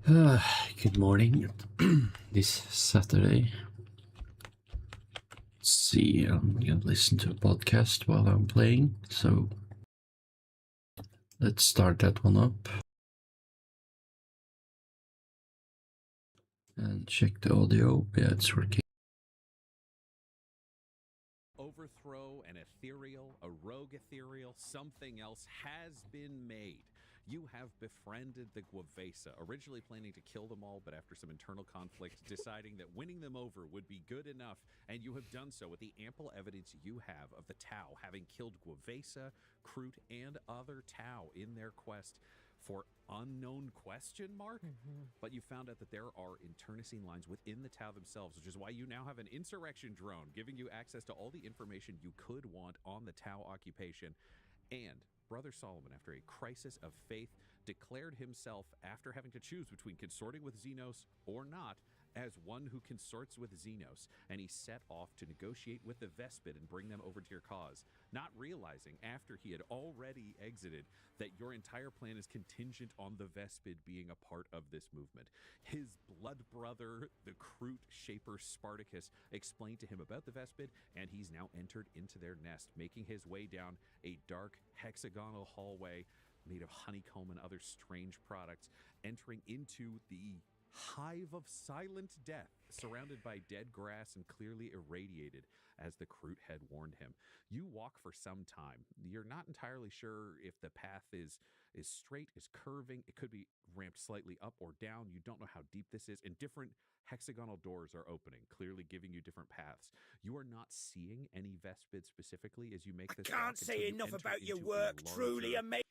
Good morning. This Saturday. Let's see, I'm gonna listen to a podcast while I'm playing, so let's start that one up. And check the audio. Yeah, it's working. Overthrow, an ethereal, a rogue ethereal, something else has been made. You have befriended the Gwavesa, originally planning to kill them all, but after some internal conflict, deciding that winning them over would be good enough, and you have done so with the ample evidence you have of the Tau having killed Gwavesa, Kroot, and other Tau in their quest for unknown question mark? But you found out that there are internecine lines within the Tau themselves, which is why you now have an insurrection drone giving you access to all the information you could want on the Tau occupation. And Brother Solomon, after a crisis of faith, declared himself, after having to choose between consorting with Xenos or not, as one who consorts with Xenos, and he set off to negotiate with the Vespid and bring them over to your cause, not realizing, after he had already exited, that your entire plan is contingent on the Vespid being a part of this movement. His blood brother, the Kroot shaper Spartacus, explained to him about the Vespid, and he's now entered into their nest, making his way down a dark hexagonal hallway made of honeycomb and other strange products, entering into the hive of silent death, surrounded by dead grass and clearly irradiated, as the Kroot had warned him. You walk for some time. You're not entirely sure if the path is straight, is curving. It could be ramped slightly up or down. You don't know how deep this is, and different hexagonal doors are opening, clearly giving you different paths. You are not seeing any Vespid specifically as you make this walk. I can't say enough about your work. Truly amazing.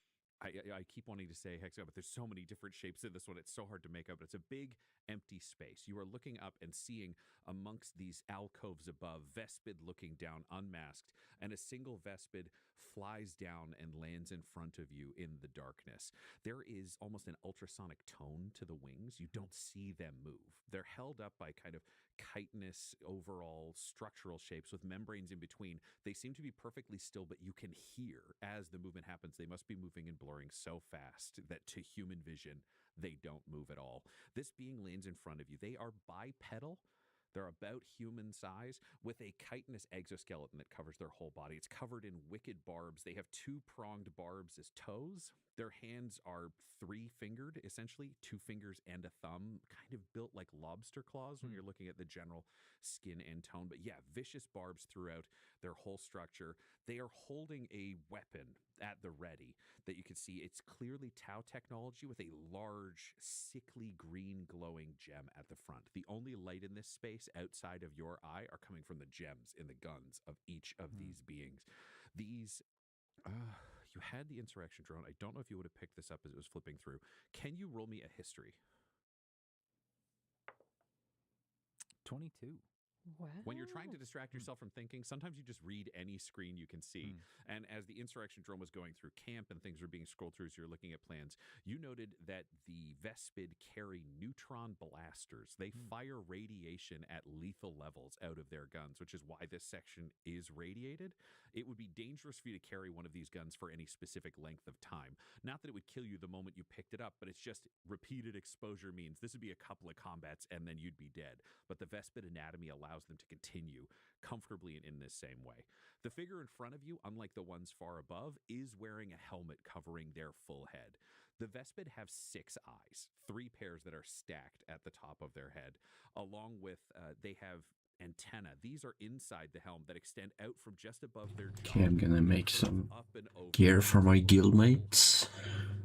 I keep wanting to say hexagon, but there's so many different shapes in this one. It's so hard to make out, but it's a big empty space. You are looking up and seeing amongst these alcoves above, Vespid looking down unmasked, and a single Vespid flies down and lands in front of you in the darkness. There is almost an ultrasonic tone to the wings. You don't see them move. They're held up by kind of chitinous overall structural shapes with membranes in between. They seem to be perfectly still, but you can hear as the movement happens. They must be moving and blurring so fast that to human vision, they don't move at all. This being lands in front of you. They are bipedal. They're about human size with a chitinous exoskeleton that covers their whole body. It's covered in wicked barbs. They have two-pronged barbs as toes. Their hands are three-fingered, essentially, 2 fingers and a thumb, kind of built like lobster claws when you're looking at the general skin and tone. But yeah, vicious barbs throughout their whole structure. They are holding a weapon at the ready that you can see. It's clearly Tau technology with a large, sickly green glowing gem at the front. The only light in this space outside of your eye are coming from the gems in the guns of each of these beings. These, you had the insurrection drone. I don't know if you would have picked this up as it was flipping through. Can you roll me a history? 22. Wow. When you're trying to distract yourself from thinking, sometimes you just read any screen you can see. And as the insurrection drone was going through camp and things were being scrolled through as you're looking at plans, you noted that the Vespid carry neutron blasters. They fire radiation at lethal levels out of their guns, which is why this section is radiated. It would be dangerous for you to carry one of these guns for any specific length of time. Not that it would kill you the moment you picked it up, but it's just repeated exposure means this would be a couple of combats and then you'd be dead. But the Vespid anatomy allows them to continue comfortably and in this same way. The figure in front of you, unlike the ones far above, is wearing a helmet covering their full head. The Vespid have 6 eyes, 3 pairs that are stacked at the top of their head, along with they have antenna. These are inside the helm that extend out from just above their jaw. Okay, I'm gonna make some up and over gear for my guildmates.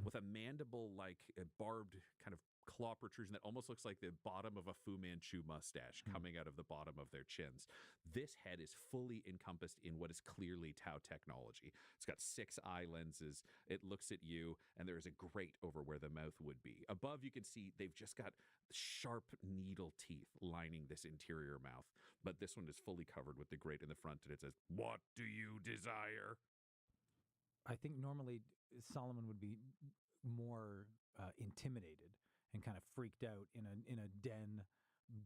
with a mandible like a barbed kind of claw protrusion that almost looks like the bottom of a Fu Manchu mustache coming out of the bottom of their chins. This head is fully encompassed in what is clearly Tau technology. It's got 6 eye lenses. It looks at you, and there is a grate over where the mouth would be. Above, you can see they've just got sharp needle teeth lining this interior mouth, but this one is fully covered with the grate in the front, and it says, "What do you desire?" I think normally Solomon would be more intimidated and kind of freaked out in a den,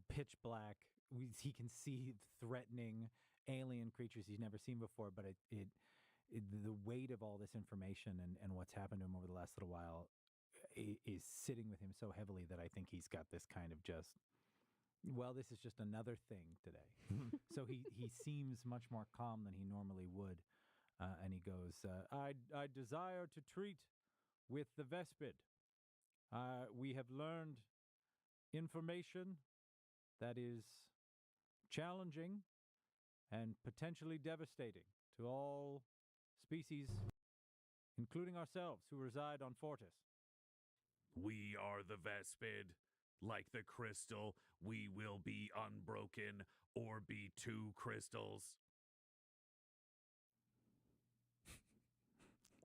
pitch black. He can see threatening alien creatures he's never seen before, but the weight of all this information and what's happened to him over the last little while, is sitting with him so heavily that I think he's got this kind of just, well, this is just another thing today. So he seems much more calm than he normally would. And he goes, I desire to treat with the Vespid. We have learned information that is challenging and potentially devastating to all species, including ourselves who reside on Fortis. We are the Vespid. Like the crystal, we will be unbroken or be two crystals.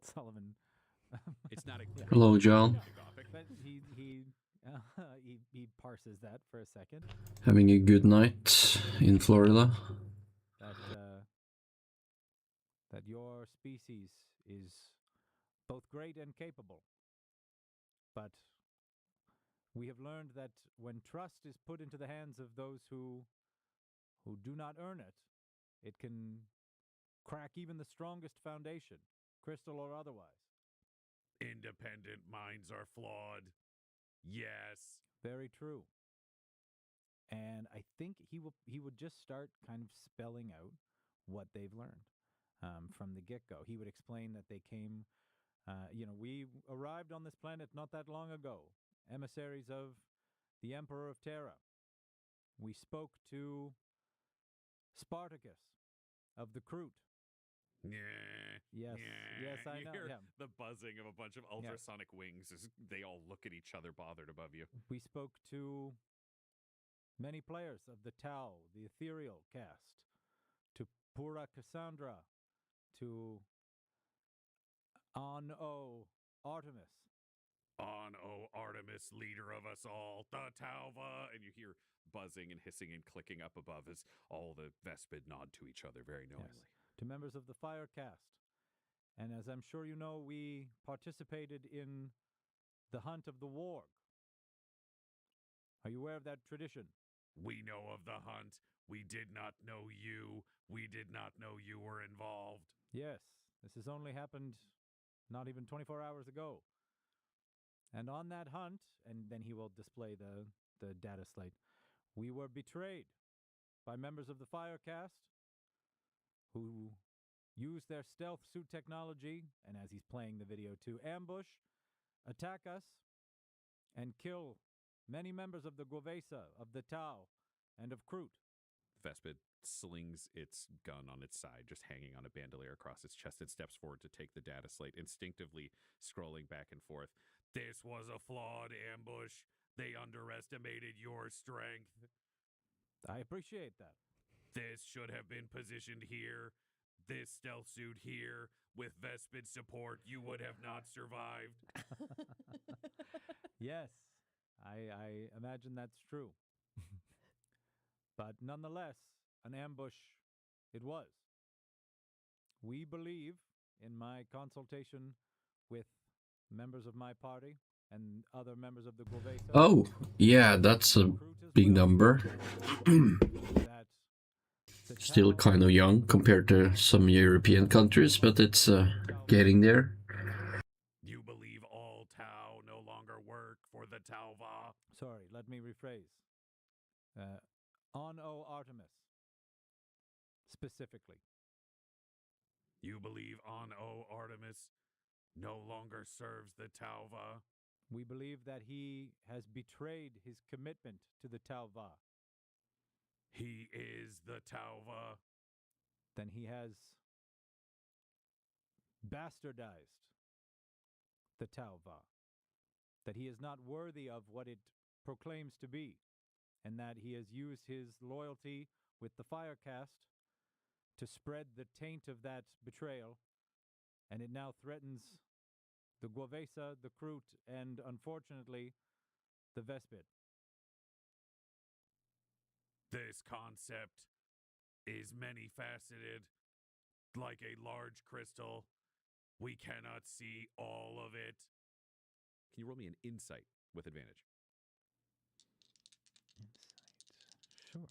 Sullivan. It's not a great Hello, John. But he parses that for a second. Having a good night in Florida. That your species is both great and capable. But we have learned that when trust is put into the hands of those who do not earn it, it can crack even the strongest foundation, crystal or otherwise. Independent minds are flawed. Yes. Very true. And I think he would just start kind of spelling out what they've learned from the get-go. He would explain that they came, we arrived on this planet not that long ago, emissaries of the Emperor of Terra. We spoke to Spartacus of the Crute. Yeah. Yes, Yeah. yes, I you know. hear Yeah. the buzzing of a bunch of ultrasonic wings as they all look at each other bothered above you. We spoke to many players of the Tau, the ethereal caste, to Pura Cassandra, to On-O Artemis. On-O Artemis, leader of us all, the Talva. And you hear buzzing and hissing and clicking up above as all the Vespid nod to each other very knowingly. Yes. To members of the Fire Caste. And as I'm sure you know, we participated in the hunt of the warg. Are you aware of that tradition? We know of the hunt. We did not know you. We did not know you were involved. Yes, this has only happened not even 24 hours ago. And on that hunt, and then he will display the data slate, we were betrayed by members of the Fire Caste who used their stealth suit technology, and as he's playing the video to ambush, attack us, and kill many members of the Guavesa, of the Tau, and of Crute. Vespid slings its gun on its side, just hanging on a bandolier across its chest. It steps forward to take the data slate, instinctively scrolling back and forth. This was a flawed ambush. They underestimated your strength. I appreciate that. This should have been positioned here. This stealth suit here. With Vespid support, you would have not survived. Yes, I imagine that's true. But nonetheless, an ambush it was. We believe, in my consultation with members of my party and other members of the Guavesa. Oh, yeah, that's a big number. that the Still Tau kind of young compared to some European countries, but it's getting there. You believe all Tau no longer work for the Talva. Sorry, let me rephrase. On-O Artemis, specifically. You believe On-O Artemis no longer serves the Talva. We believe that he has betrayed his commitment to the Talva. He is the Talva. Then he has bastardized the Talva. That he is not worthy of what it proclaims to be, and that he has used his loyalty with the Fire Caste to spread the taint of that betrayal, and it now threatens the Guavesa, the Crute, and unfortunately, the Vespid. This concept is many-faceted, like a large crystal. We cannot see all of it. Can you roll me an insight with advantage? Insight. Sure.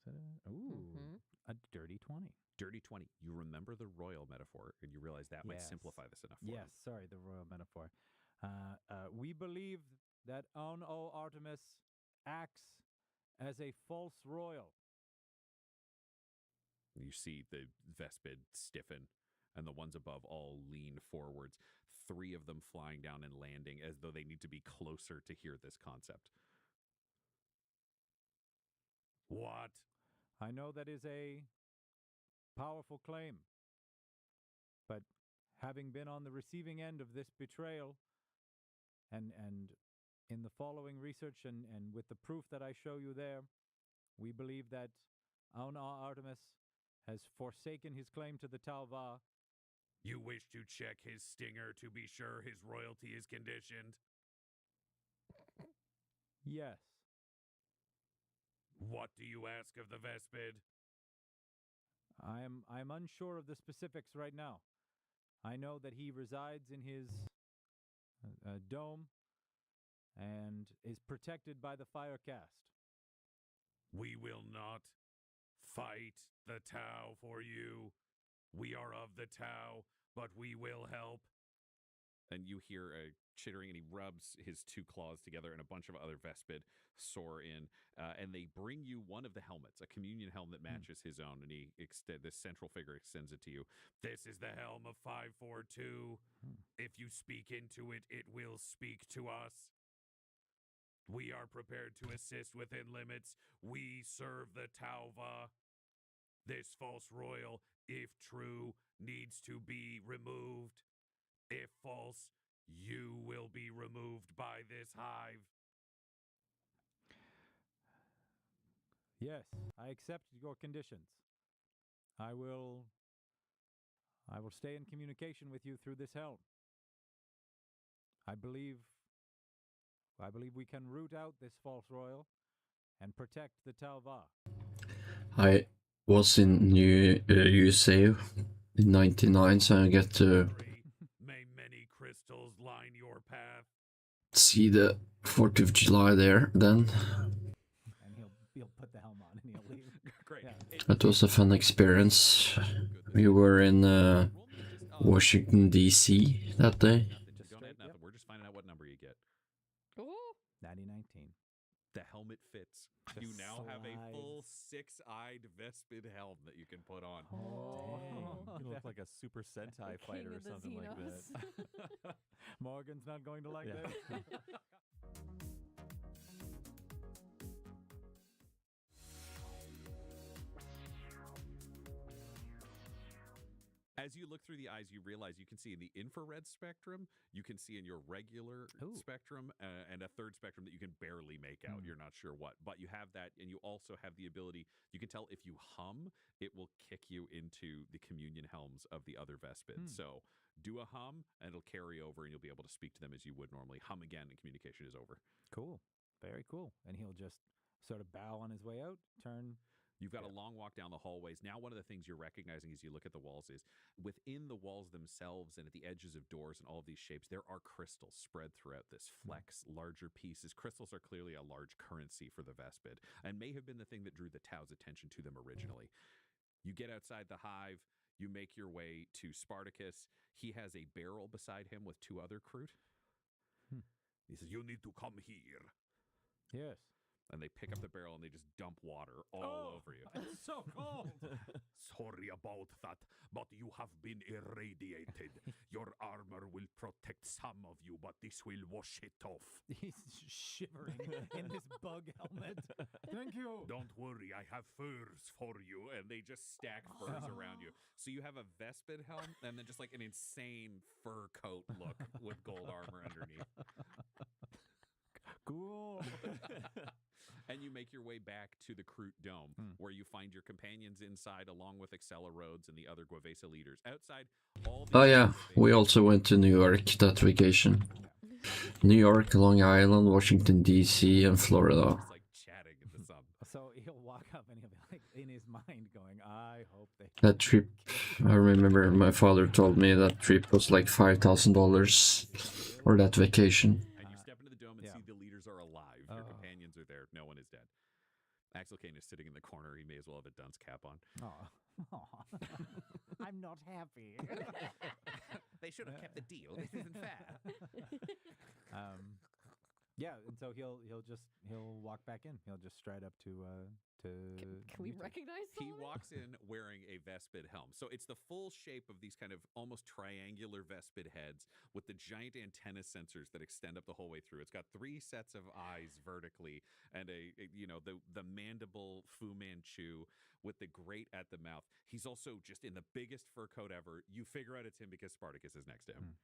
Is that a dirty 20. Dirty 20. You remember the royal metaphor, and you realize that might Yes. simplify this enough for Yes, sorry, the royal metaphor. We believe that O Artemis acts as a false royal. them. You see the Vespid stiffen, and the ones above all lean forwards, 3 of them flying down and landing as though they need to be closer to hear this concept. What? I know that is a powerful claim, but having been on the receiving end of this betrayal, and in the following research and with the proof that I show you there, we believe that Artemis has forsaken his claim to the Talva. You wish to check his stinger to be sure his royalty is conditioned? Yes. What do you ask of the Vespid? I'm unsure of the specifics right now. I know that he resides in his dome and is protected by the Firecast. We will not fight the Tau for you. We are of the Tau, but we will help. And you hear a chittering, and he rubs his 2 claws together, and a bunch of other Vespid soar in, and they bring you one of the helmets, a communion helm that matches his own, and this central figure extends it to you. This is the helm of 542. If you speak into it, it will speak to us. We are prepared to assist within limits. We serve the Tauva. This false royal, if true, needs to be removed. If false, you will be removed by this hive. Yes, I accept your conditions. I will stay in communication with you through this helm. I believe we can root out this false royal and protect the Talva. I was in USA in '99, so I get to May many crystals line your path. see the 4th of July there then. And he'll put the helm on and he'll leave. Great. Yeah. That was a fun experience. We were in Washington, D.C. that day. Nothing. You Just don't straight, add nothing. yep. We're just finding out what number you get. Ooh. 1919. The helmet fits. The You now have a full slides. 6-eyed Vespid helm that you can put on. Oh, You look like a Super Sentai The fighter king or of the something like Xenos. that. Morgan's not going to like Yeah. this. As you look through the eyes, you realize you can see in the infrared spectrum, you can see in your regular Ooh. spectrum, and a third spectrum that you can barely make out. You're not sure what, but you have that, and you also have the ability, you can tell if you hum, it will kick you into the communion helms of the other Vespids. So do a hum, and it'll carry over, and you'll be able to speak to them as you would normally. Hum again, and communication is over. Cool. Very cool. And he'll just sort of bow on his way out, turn. You've got a long walk down the hallways. Now, one of the things you're recognizing as you look at the walls is within the walls themselves and at the edges of doors and all of these shapes, there are crystals spread throughout this flex, larger pieces. Crystals are clearly a large currency for the Vespid and may have been the thing that drew the Tau's attention to them originally. You get outside the hive. You make your way to Spartacus. He has a barrel beside him with 2 other Kroot. He says, "You need to come here." Yes. And they pick up the barrel and they just dump water all over you. It's so cold. Sorry about that, but you have been irradiated. Your armor will protect some of you, but this will wash it off. He's shivering in this bug helmet. Thank you. Don't worry, I have furs for you. And they just stack furs around you. So you have a Vespid helm and then just like an insane fur coat look with gold armor underneath. Cool. And you make your way back to the Kroot Dome, where you find your companions inside, along with Excella Rhodes and the other Guavesa leaders. Outside, all the Oh yeah, we also went to New York that vacation. New York, Long Island, Washington D.C., and Florida. just like chatting in the sun. So he'll walk up and he'll be like in his mind going, I hope they That trip, I remember my father told me that trip was like $5,000, or that vacation. And you step into the dome and yeah. see the leaders are alive. Your companions are there. No one is dead. Axel Kane is sitting in the corner. He may as well have a dunce cap on. I'm not happy. They should have kept the deal. This isn't fair. Yeah, and so he'll walk back in. He'll just stride up to Can we you two. recognize He Solomon? walks in wearing a Vespid helm. So it's the full shape of these kind of almost triangular Vespid heads with the giant antenna sensors that extend up the whole way through. It's got 3 sets of eyes vertically and the mandible Fu Manchu with the grate at the mouth. He's also just in the biggest fur coat ever. You figure out it's him because Spartacus is next to him.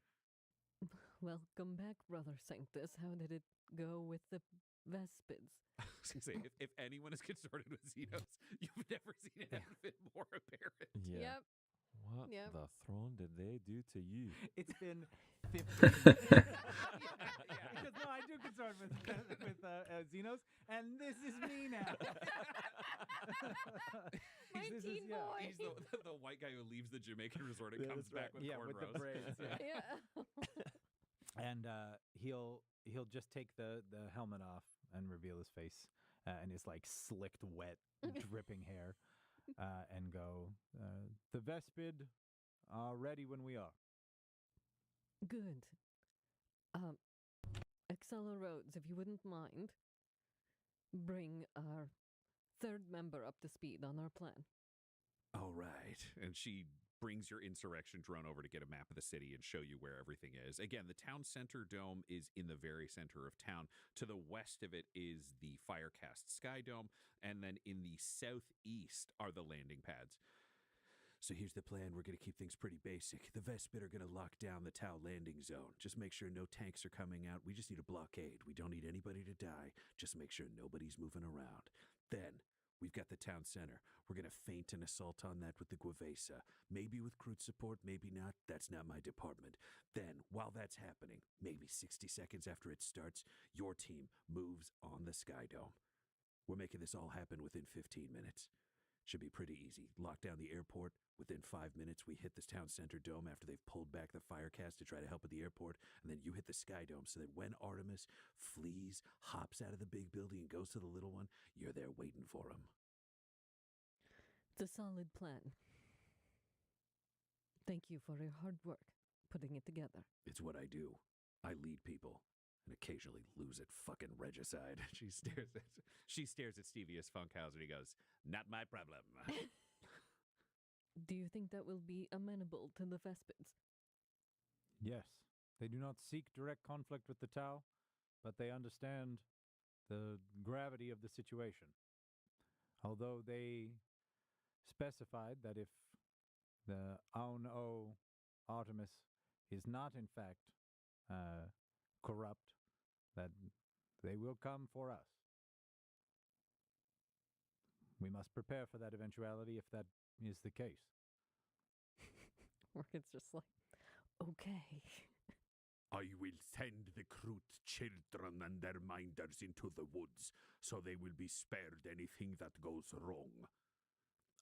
Welcome back, Brother Sanctus. How did it go with the Vespids? I was gonna say, if anyone is consorted with Xenos, you've never seen anything more apparent. Yeah. Yep. What Yep. the throne did they do to you? It's been 15 years. Because no, I do consort with Xenos, and this is me now. My This is- teen yeah. boy. He's the white guy who leaves the Jamaican resort and Yeah, comes that's back right. with Yeah, with the cornrows. braids. Yeah. Yeah. And he'll just take the helmet off and reveal his face and his like slicked, wet, dripping hair, and go. The Vespid are ready when we are. Good. Excella Rhodes, if you wouldn't mind, bring our 3rd member up to speed on our plan. All right. And she brings your insurrection drone over to get a map of the city and show you where everything is. Again, the town center dome is in the very center of town. To the west of it is the Firecast Sky Dome, and then in the southeast are the landing pads. So here's the plan. We're going to keep things pretty basic. The Vespid are going to lock down the Tau landing zone. Just make sure no tanks are coming out. We just need a blockade. We don't need anybody to die. Just make sure nobody's moving around. Then we've got the town center. We're going to feint an assault on that with the Guavesa. Maybe with Kroot support, maybe not. That's not my department. Then, while that's happening, maybe 60 seconds after it starts, your team moves on the Sky Dome. We're making this all happen within 15 minutes. Should be pretty easy. Lock down the airport. Within 5 minutes, we hit the town center dome after they've pulled back the Firecast to try to help at the airport. And then you hit the Sky Dome so that when Artemis flees, hops out of the big building and goes to the little one, you're there waiting for him. It's a solid plan. Thank you for your hard work putting it together. It's what I do. I lead people and occasionally lose at fucking regicide. She stares at Stevius Funkhauser and he goes, "Not my problem." Do you think that will be amenable to the Vespids? Yes, they do not seek direct conflict with the Tau, but they understand the gravity of the situation. Although they specified that if the Aun-O Artemis is not in fact corrupt, that they will come for us. We must prepare for that eventuality if that is the case. Morgan's just like, okay. I will send the Kroot children and their minders into the woods, so they will be spared anything that goes wrong.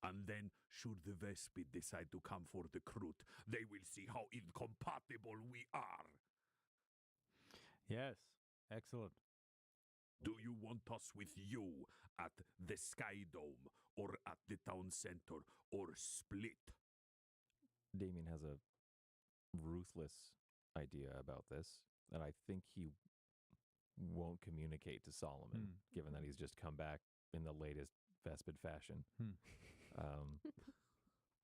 And then, should the Vespid decide to come for the Kroot, they will see how incompatible we are. Yes, excellent. Do you want us with you at the Sky Dome, or at the town center, or split? Damien has a ruthless idea about this, and I think he won't communicate to Solomon, given that he's just come back in the latest Vespid fashion.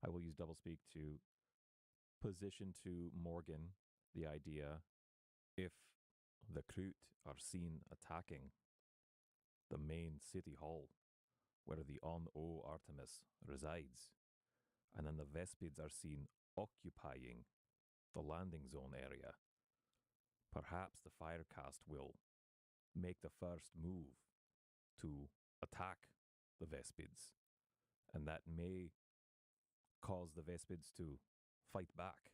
I will use doublespeak to position to Morgan the idea, if the Kroot are seen attacking the main city hall where the On-O Artemis resides, and then the Vespids are seen occupying the landing zone area, perhaps the Firecast will make the first move to attack the Vespids, and that may cause the Vespids to fight back.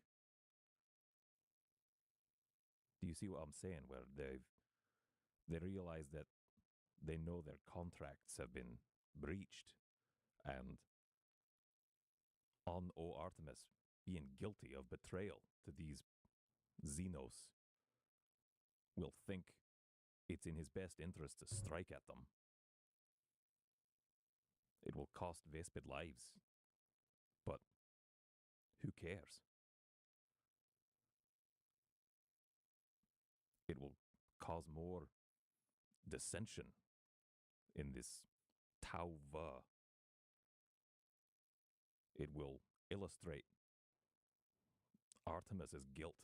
Do you see what I'm saying? Where they realize that they know their contracts have been breached, and On-O Artemis being guilty of betrayal to these Xenos will think it's in his best interest to strike at them. It will cost Vespid lives. But who cares? It will cause more dissension in this OCTOWOW. It will illustrate Artemis's guilt.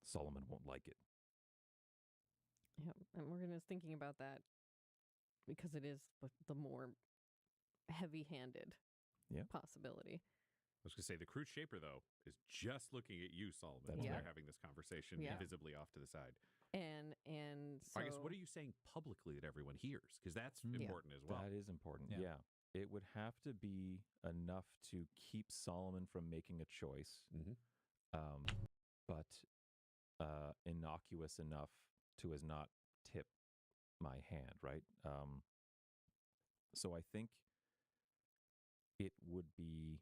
Solomon won't like it. Yeah, and Morgan is thinking about that because it is the more heavy-handed possibility. I was going to say, the crude shaper, though, is just looking at you, Solomon, That's while right. they're having this conversation Yeah. visibly off to the side. And so I guess, what are you saying publicly that everyone hears? Because that's Yeah. important as well. That is important. Yeah. Yeah. It would have to be enough to keep Solomon from making a choice, but innocuous enough to as not tip my hand, right? So I think it would be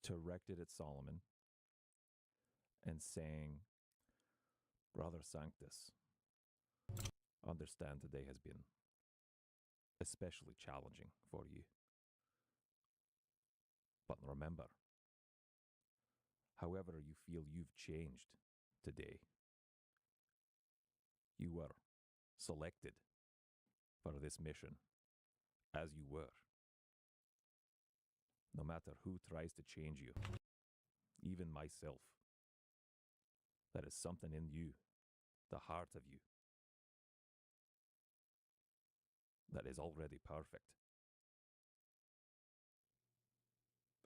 directed at Solomon and saying, Brother Sanctus, understand today has been especially challenging for you. But remember, however you feel you've changed today, you were selected for this mission as you were. No matter who tries to change you, even myself, there is something in you, the heart of you, that is already perfect.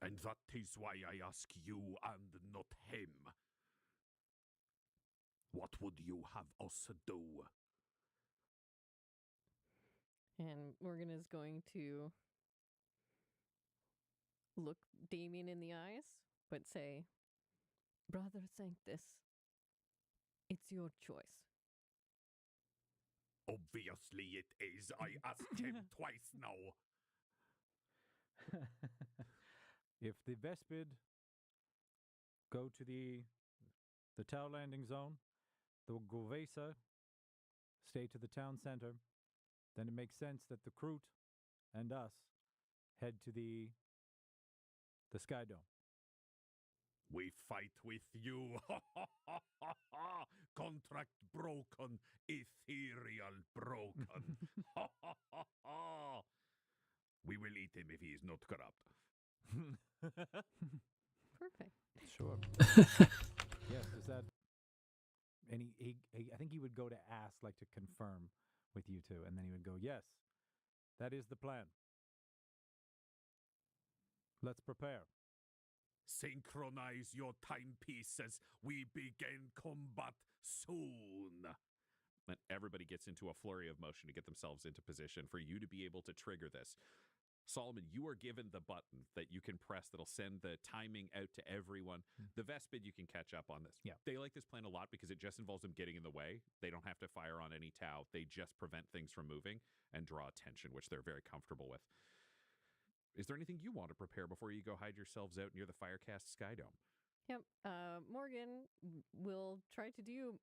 And that is why I ask you and not him. What would you have us do? And Morgan is going to look Damien in the eyes, but say, Brother Sanctus, it's your choice. Obviously it is. I asked him twice now. If the Vespid go to the tower landing zone, the Govesa stay to the town center, then it makes sense that the Kroot and us head to the Sky Dome. We fight with you. Contract broken. Ethereal broken. We will eat him if he is not corrupt. Perfect. Sure. Yes, is that? And I think he would go to ask, like to confirm with you two, and then he would go, yes, that is the plan. Let's prepare. Synchronize your timepieces. We begin combat soon. And everybody gets into a flurry of motion to get themselves into position for you to be able to trigger this. Solomon, you are given the button that you can press that'll send the timing out to everyone. The Vespid, you can catch up on this. Yeah. They like this plan a lot because it just involves them getting in the way. They don't have to fire on any Tau. They just prevent things from moving and draw attention, which they're very comfortable with. Is there anything you want to prepare before you go hide yourselves out near the Firecast Sky Dome? Yep. Morgan will try to do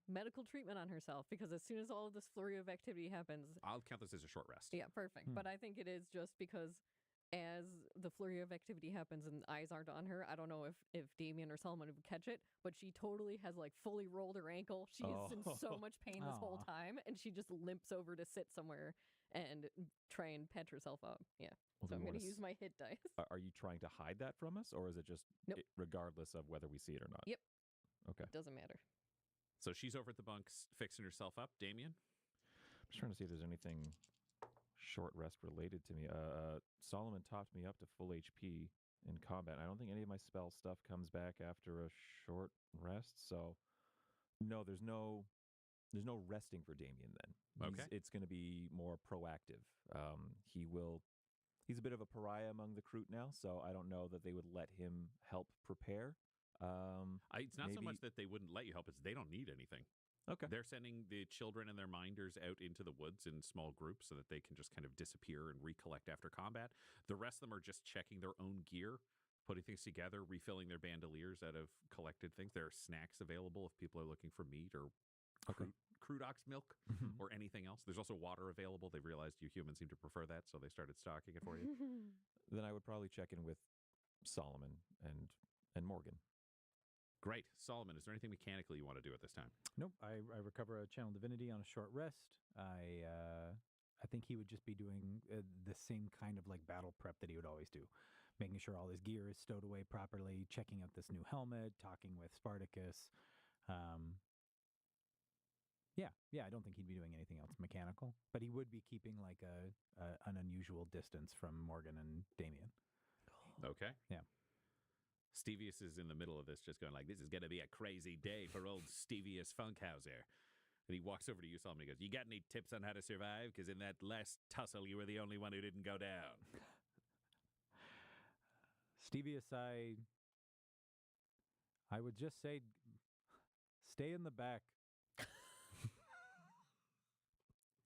medical treatment on herself because as soon as all of this flurry of activity happens, I'll count this as a short rest. yeah, perfect. But I think it is just because as the flurry of activity happens and eyes aren't on her, I don't know if Damien or Solomon would catch it, but she totally has like fully rolled her ankle. She is in so much pain this whole time, and she just limps over to sit somewhere and try and patch herself up. Yeah. Well, So do I'm we going to wanna use my hit dice. Are you trying to hide that from us, or is it just Nope. regardless of whether we see it or not? Yep. Okay. It doesn't matter. So she's over at the bunks fixing herself up. Damien? I'm just trying to see if there's anything short rest related to me. Solomon topped me up to full HP in combat. I don't think any of my spell stuff comes back after a short rest. So no, there's no resting for Damien then. Okay. It's going to be more proactive. He's a bit of a pariah among the Kroot now, so I don't know that they would let him help prepare. It's not so maybe- much that they wouldn't let you help, it's they don't need anything. Okay. They're sending the children and their minders out into the woods in small groups so that they can just kind of disappear and recollect after combat. The rest of them are just checking their own gear, putting things together, refilling their bandoliers out of collected things. There are snacks available if people are looking for meat or crude ox milk or anything else. There's also water available. They've realized you humans seem to prefer that, so they started stocking it for you. Then I would probably check in with Solomon and Morgan. Great. Solomon, is there anything mechanically you want to do at this time? Nope. I recover a channel divinity on a short rest. I think he would just be doing the same kind of like battle prep that he would always do, making sure all his gear is stowed away properly, checking out this new helmet, talking with Spartacus. Yeah. I don't think he'd be doing anything else mechanical, but he would be keeping like an unusual distance from Morgan and Damien. Okay. Yeah. Stevius is in the middle of this, just going like, this is going to be a crazy day for old Stevius Funkhauser. And he walks over to you, Solomon, and he goes, you got any tips on how to survive? Because in that last tussle, you were the only one who didn't go down. Stevius, I would just say, stay in the back.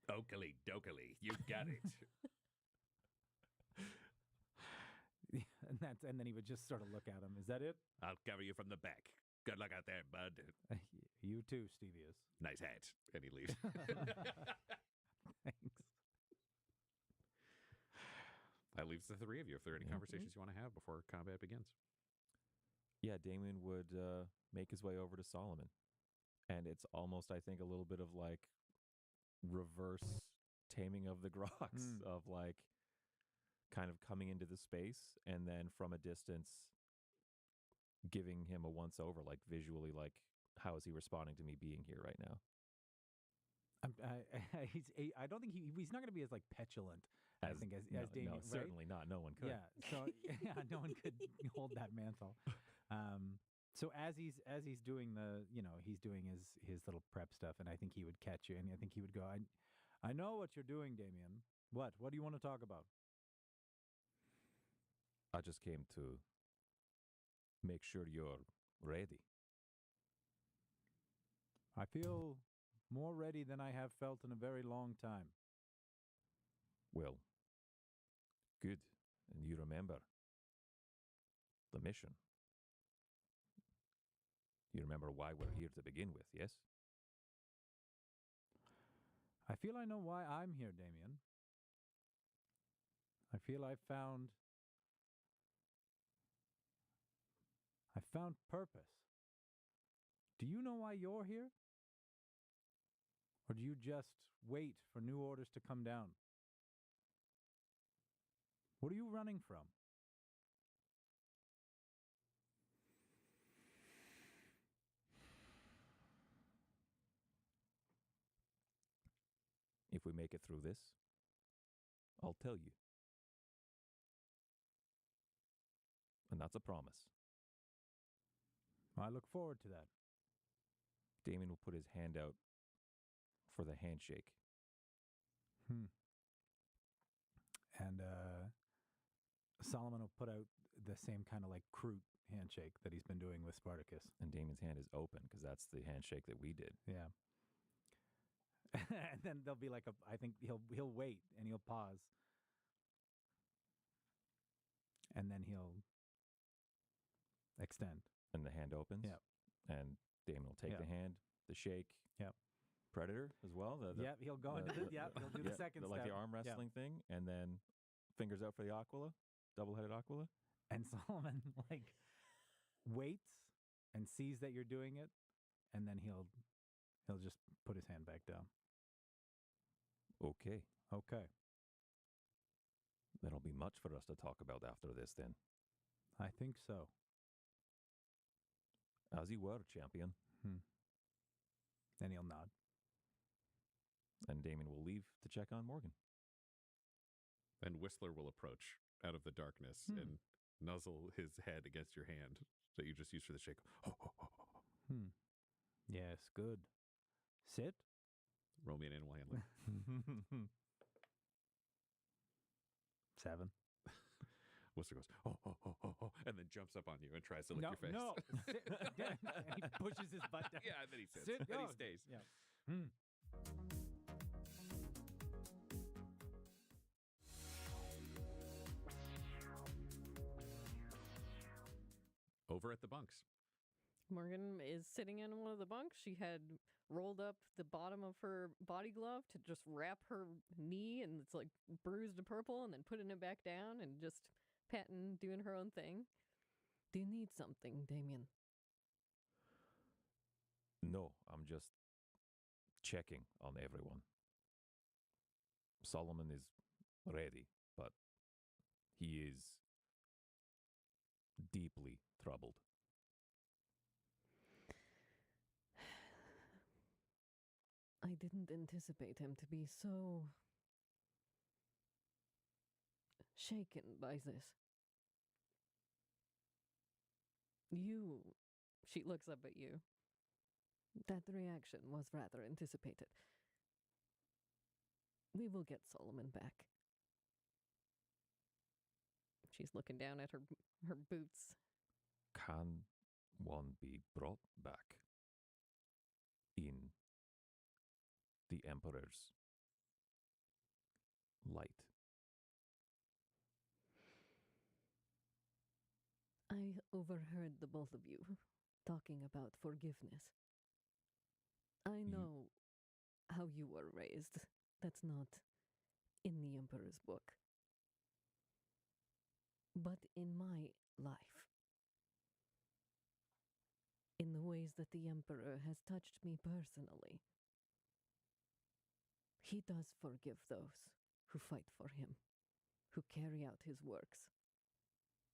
Oakley dokily, you got it. And then he would just sort of look at him. Is that it? I'll cover you from the back. Good luck out there, bud. You too, Stevius. Nice hat. And he leaves. Thanks. That leaves the three of you. If there are any conversations you want to have before combat begins. Yeah, Damien would make his way over to Solomon. And it's almost, I think, a little bit of like reverse taming of the groks of like kind of coming into the space and then from a distance giving him a once over, like visually, like how is he responding to me being here right now? I don't think he's not going to be as like petulant. I think as Damien, no, right? certainly not. No one could. Yeah. So no one could hold that mantle. So as he's doing he's doing his little prep stuff, and I think he would catch you, and I think he would go, I know what you're doing, Damien. What do you want to talk about? I just came to make sure you're ready. I feel more ready than I have felt in a very long time. Well, good. And you remember the mission. You remember why we're here to begin with, yes? I feel I know why I'm here, Damien. I feel I found purpose. Do you know why you're here? Or do you just wait for new orders to come down? What are you running from? If we make it through this, I'll tell you. And that's a promise. I look forward to that. Damien will put his hand out for the handshake. And Solomon will put out the same kind of like crude handshake that he's been doing with Spartacus. And Damien's hand is open because that's the handshake that we did. Yeah. And then there'll be like I think he'll wait and he'll pause. And then he'll extend. And the hand opens. Yep. And Damien will take the hand, the shake. Yep. Predator as well. He'll go into the he'll do the second like step. the arm wrestling thing, and then fingers out for the Aquila, double-headed Aquila. And Solomon like waits and sees that you're doing it, and then he'll just put his hand back down. Okay. There'll be much for us to talk about after this then. I think so. As you were, champion. Then he'll nod. And Damien will leave to check on Morgan. Then Whistler will approach out of the darkness and nuzzle his head against your hand that you just used for the shake. Yes, good. Sit. Roll me an animal handling. 7. Whistler goes, oh, and then jumps up on you and tries to lick your face. No, sit. And he pushes his butt down. Yeah, and then he sits. Sit. Then he stays. Yeah. Over at the bunks. Morgan is sitting in one of the bunks. She had rolled up the bottom of her body glove to just wrap her knee, and it's like bruised to purple, and then putting it back down and just patting, doing her own thing. Do you need something, Damien? No, I'm just checking on everyone. Solomon is ready, but he is deeply troubled. I didn't anticipate him to be so shaken by this. You, she looks up at you. That reaction was rather anticipated. We will get Solomon back. She's looking down at her boots. Can one be brought back in the Emperor's light? I overheard the both of you talking about forgiveness. I know how you were raised. That's not in the Emperor's book. But in my life, in the ways that the Emperor has touched me personally, he does forgive those who fight for him, who carry out his works,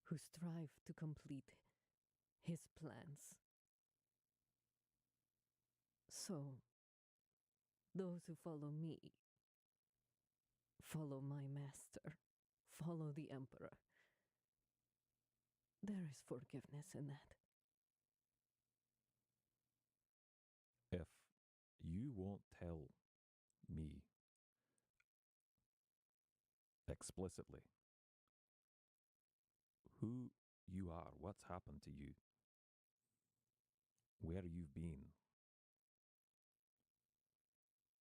who strive to complete his plans. So, those who follow me, follow my master, follow the Emperor. There is forgiveness in that. If you won't tell me explicitly who you are, what's happened to you, where you've been,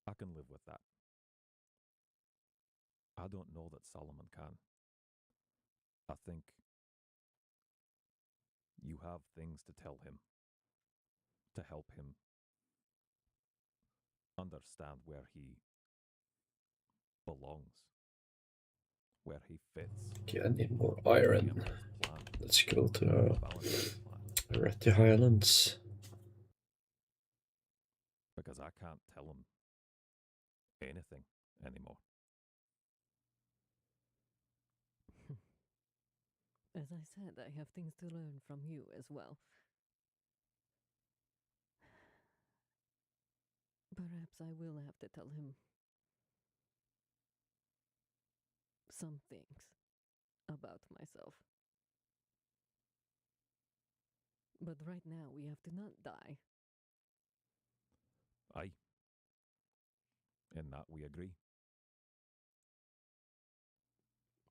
I can live with that. I don't know that Solomon can. I think you have things to tell him to help him understand where he belongs, where he fits. Okay, I need more the iron. Emperor's plan, Let's go to Valentine's plan. Retty Highlands. Because I can't tell him anything anymore. As I said, I have things to learn from you as well. Perhaps I will have to tell him some things about myself. But right now, we have to not die. Aye. In that we agree.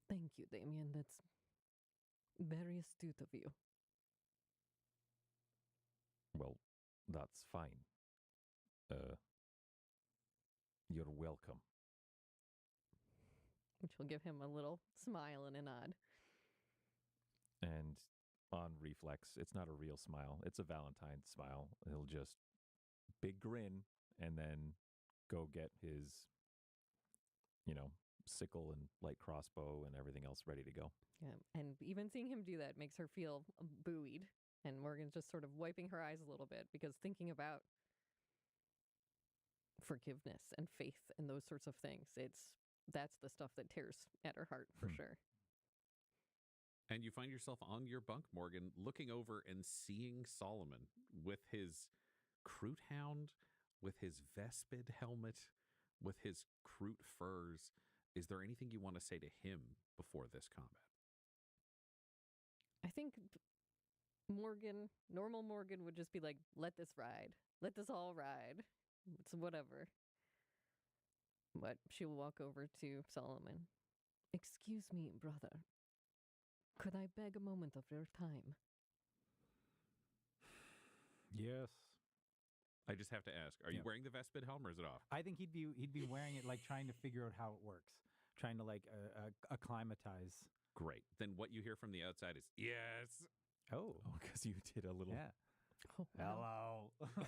Thank you, Damien. That's very astute of you. Well, that's fine. You're welcome. She'll give him a little smile and a nod. And on reflex, it's not a real smile. It's a Valentine smile. He'll just big grin and then go get his, sickle and light crossbow and everything else ready to go. Yeah, and even seeing him do that makes her feel buoyed. And Morgan's just sort of wiping her eyes a little bit because thinking about forgiveness and faith and those sorts of things, that's the stuff that tears at her heart for sure. And you find yourself on your bunk, Morgan, looking over and seeing Solomon with his Kroot hound, with his Vespid helmet, with his Kroot furs. Is there anything you want to say to him before this combat? I think normal Morgan would just be like, let this ride. Let this all ride. It's whatever. But she'll walk over to Solomon. Excuse me, brother. Could I beg a moment of your time? Yes. I just have to ask, are you wearing the Vespid helm or is it off? I think he'd be wearing it, like trying to figure out how it works, trying to acclimatize. Great. Then what you hear from the outside is, yes. Oh, because you did a little yeah. Oh, wow. Hello.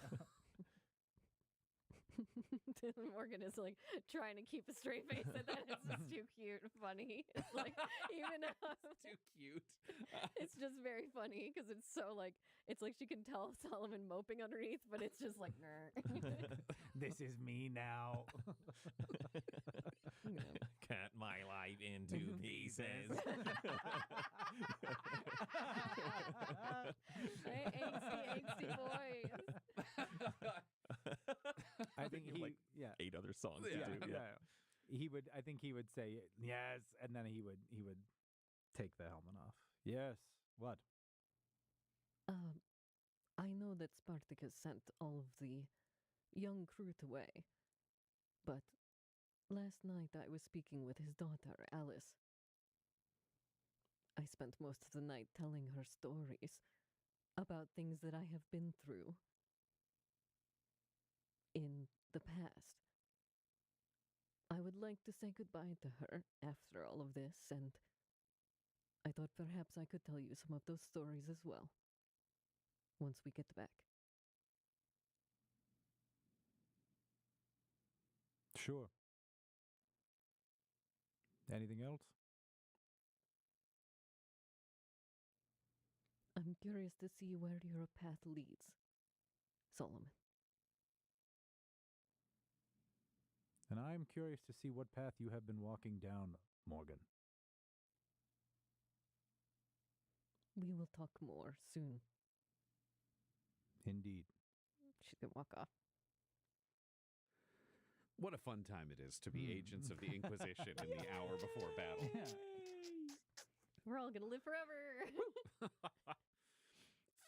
Morgan is like trying to keep a straight face at that. It's just too cute and funny. It's like even Too cute. it's just very funny because it's so like it's like she can tell Solomon moping underneath, but it's just like This is me now. Cut my life into pieces. Hey, angsty boys. I think have, he, like, yeah, 8 other songs Yeah. to do. Yeah. He would. I think he would say yes, and then he would take the helmet off. Yes. What? I know that Spartacus sent all of the young Crute away, but last night I was speaking with his daughter, Alice. I spent most of the night telling her stories about things that I have been through in the past. I would like to say goodbye to her after all of this, and I thought perhaps I could tell you some of those stories as well once we get back. Sure. Anything else? I'm curious to see where your path leads, Solomon. And I'm curious to see what path you have been walking down, Morgan. We will talk more soon. Indeed. She's gonna walk off. What a fun time it is to be agents of the Inquisition in the hour before battle. We're all gonna live forever.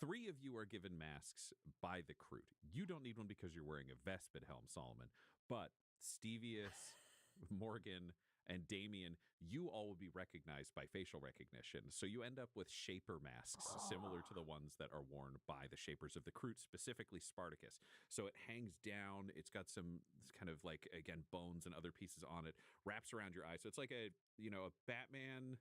3 of you are given masks by the Crute. You don't need one because you're wearing a Vespid helm, Solomon. But Stevius, Morgan, and Damien, you all will be recognized by facial recognition. So you end up with Shaper masks, similar to the ones that are worn by the Shapers of the Crute, specifically Spartacus. So it hangs down. It's got some kind of like, again, bones and other pieces on it, wraps around your eye. So it's like a Batman,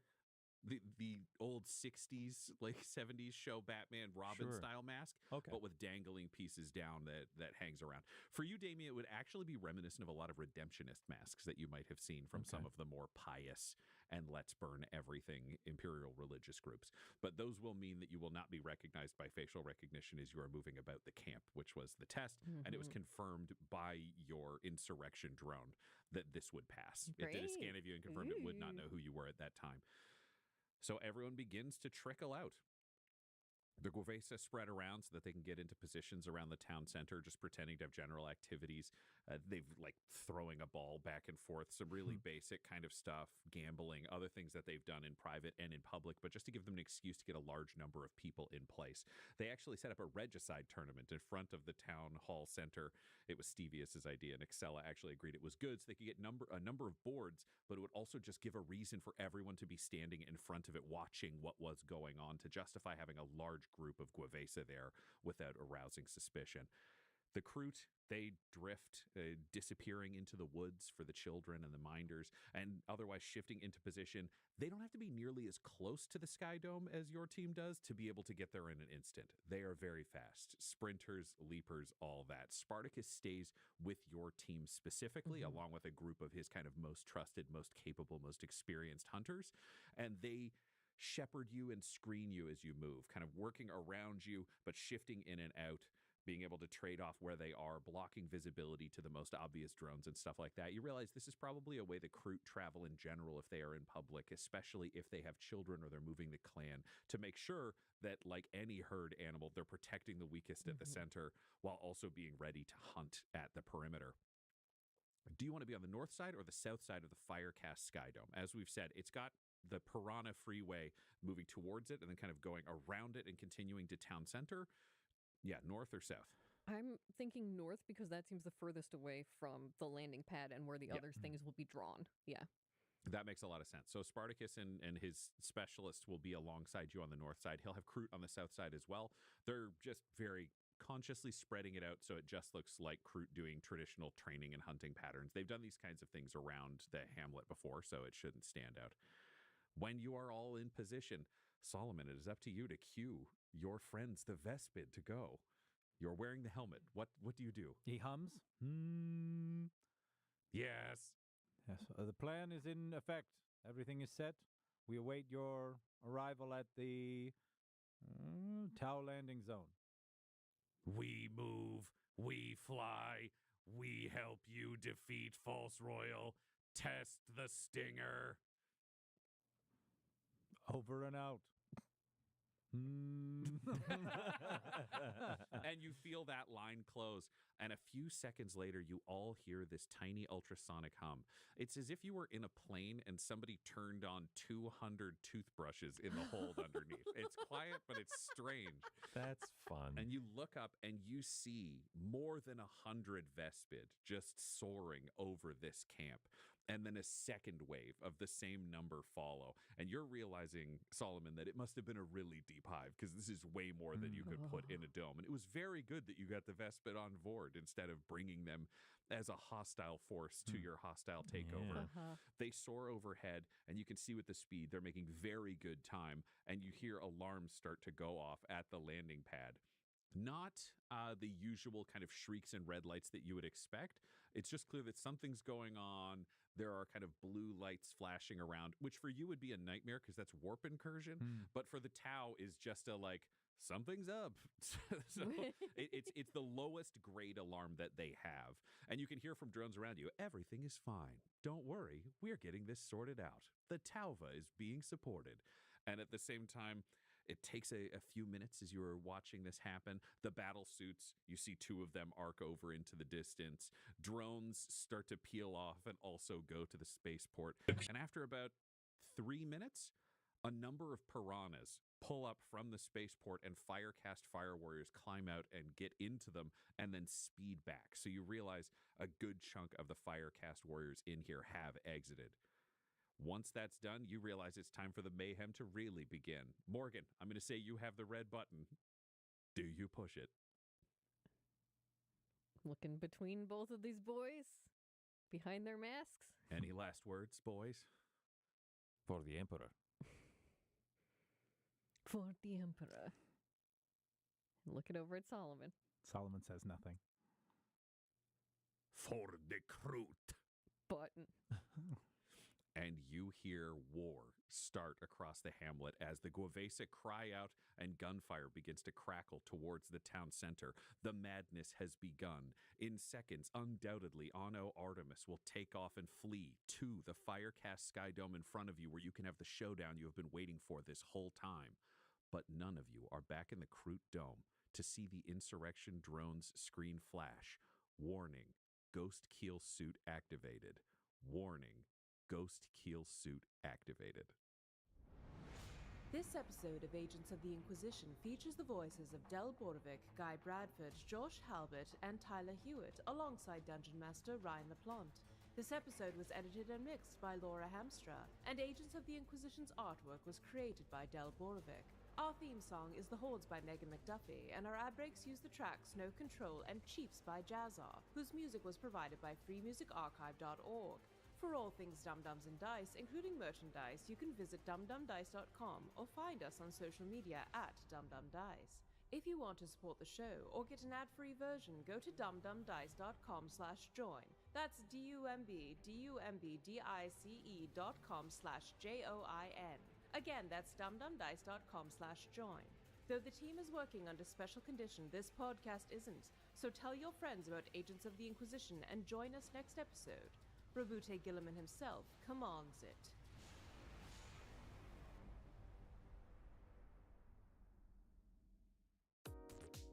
the old 60s, like 70s show Batman Robin Sure. style mask, Okay. but with dangling pieces down that hangs around. For you, Damien, it would actually be reminiscent of a lot of redemptionist masks that you might have seen from some of the more pious and let's burn everything imperial religious groups. But those will mean that you will not be recognized by facial recognition as you are moving about the camp, which was the test, and it was confirmed by your insurrection drone that this would pass. It did a scan of you and confirmed it would not know who you were at that time. So everyone begins to trickle out. The Guavesa spread around so that they can get into positions around the town center, just pretending to have general activities. They've like throwing a ball back and forth, some really basic kind of stuff, gambling, other things that they've done in private and in public, but just to give them an excuse to get a large number of people in place. They actually set up a regicide tournament in front of the town hall center. It was Stevius's idea, and Excella actually agreed it was good, so they could get a number of boards, but it would also just give a reason for everyone to be standing in front of it, watching what was going on, to justify having a large group of Guavesa there without arousing suspicion. The Crute, they drift, disappearing into the woods for the children and the minders, and otherwise shifting into position. They don't have to be nearly as close to the Sky Dome as your team does to be able to get there in an instant. They are very fast. Sprinters, leapers, all that. Spartacus stays with your team specifically, along with a group of his kind of most trusted, most capable, most experienced hunters, and they shepherd you and screen you as you move, kind of working around you, but shifting in and out, being able to trade off where they are, blocking visibility to the most obvious drones and stuff like that. You realize this is probably a way the Crute travel in general if they are in public, especially if they have children or they're moving the clan, to make sure that, like any herd animal, they're protecting the weakest at the center while also being ready to hunt at the perimeter. Do you want to be on the north side or the south side of the Firecast Sky Dome? As we've said, it's got the Piranha Freeway moving towards it and then kind of going around it and continuing to town center. Yeah, north or south? I'm thinking north because that seems the furthest away from the landing pad and where the other things will be drawn. Yeah. That makes a lot of sense. So Spartacus and his specialist will be alongside you on the north side. He'll have Crute on the south side as well. They're just very consciously spreading it out so it just looks like Crute doing traditional training and hunting patterns. They've done these kinds of things around the hamlet before, so it shouldn't stand out. When you are all in position, Solomon, it is up to you to cue your friends, the Vespid, to go. You're wearing the helmet. What do you do? He hums. Yes. Yes, the plan is in effect. Everything is set. We await your arrival at the Tau landing zone. We move, we fly, we help you defeat False Royal, test the stinger. Over and out. And you feel that line close, and a few seconds later you all hear this tiny ultrasonic hum. It's as if you were in a plane and somebody turned on 200 toothbrushes in the hold underneath. It's quiet, but it's strange. That's fun. And you look up and you see more than 100 Vespid just soaring over this camp. And then a second wave of the same number follow. And you're realizing, Solomon, that it must have been a really deep hive, because this is way more than you could put in a dome. And it was very good that you got the Vespid on board instead of bringing them as a hostile force to your hostile takeover. Uh-huh. They soar overhead, and you can see with the speed, they're making very good time. And you hear alarms start to go off at the landing pad. Not the usual kind of shrieks and red lights that you would expect. It's just clear that something's going on. There are kind of blue lights flashing around, which for you would be a nightmare because that's warp incursion. But for the Tau is just a like, something's up. So it's the lowest grade alarm that they have. And you can hear from drones around you, everything is fine. Don't worry, we're getting this sorted out. The Tauva is being supported. And at the same time, it takes a few minutes as you are watching this happen. The battle suits, you see two of them arc over into the distance. Drones start to peel off and also go to the spaceport. And after about 3 minutes, a number of piranhas pull up from the spaceport, and Firecast fire warriors climb out and get into them and then speed back. So you realize a good chunk of the Firecast warriors in here have exited. Once that's done, you realize it's time for the mayhem to really begin. Morgan, I'm going to say you have the red button. Do you push it? Looking between both of these boys, behind their masks. Any last words, boys? For the Emperor. For the Emperor. Looking over at Solomon. Solomon says nothing. For the Kroot. Button. And you hear war start across the hamlet as the Guavesa cry out and gunfire begins to crackle towards the town center. The madness has begun. In seconds, undoubtedly, Anno Artemis will take off and flee to the Firecast Sky Dome in front of you, where you can have the showdown you have been waiting for this whole time. But none of you are back in the Kroot Dome to see the insurrection drone's screen flash. Warning, Ghost Keel suit activated. Warning, Ghost Keel suit activated. This episode of Agents of the Inquisition features the voices of Del Borovic, Guy Bradford, Josh Halbert, and Tyler Hewitt, alongside Dungeon Master Ryan LaPlante. This episode was edited and mixed by Laura Hamstra, and Agents of the Inquisition's artwork was created by Del Borovic. Our theme song is The Hordes by Megan McDuffie, and our ad breaks use the tracks No Control and Chiefs by Jazzar, whose music was provided by freemusicarchive.org. For all things Dum-Dums and Dice, including merchandise, you can visit dumdumdice.com or find us on social media at dumdumdice. If you want to support the show or get an ad-free version, go to dumdumdice.com/join. That's dumdumdice.com/join. Again, that's dumdumdice.com/join. Though the team is working under special condition, this podcast isn't. So tell your friends about Agents of the Inquisition and join us next episode. Robute Gilliman himself commands it.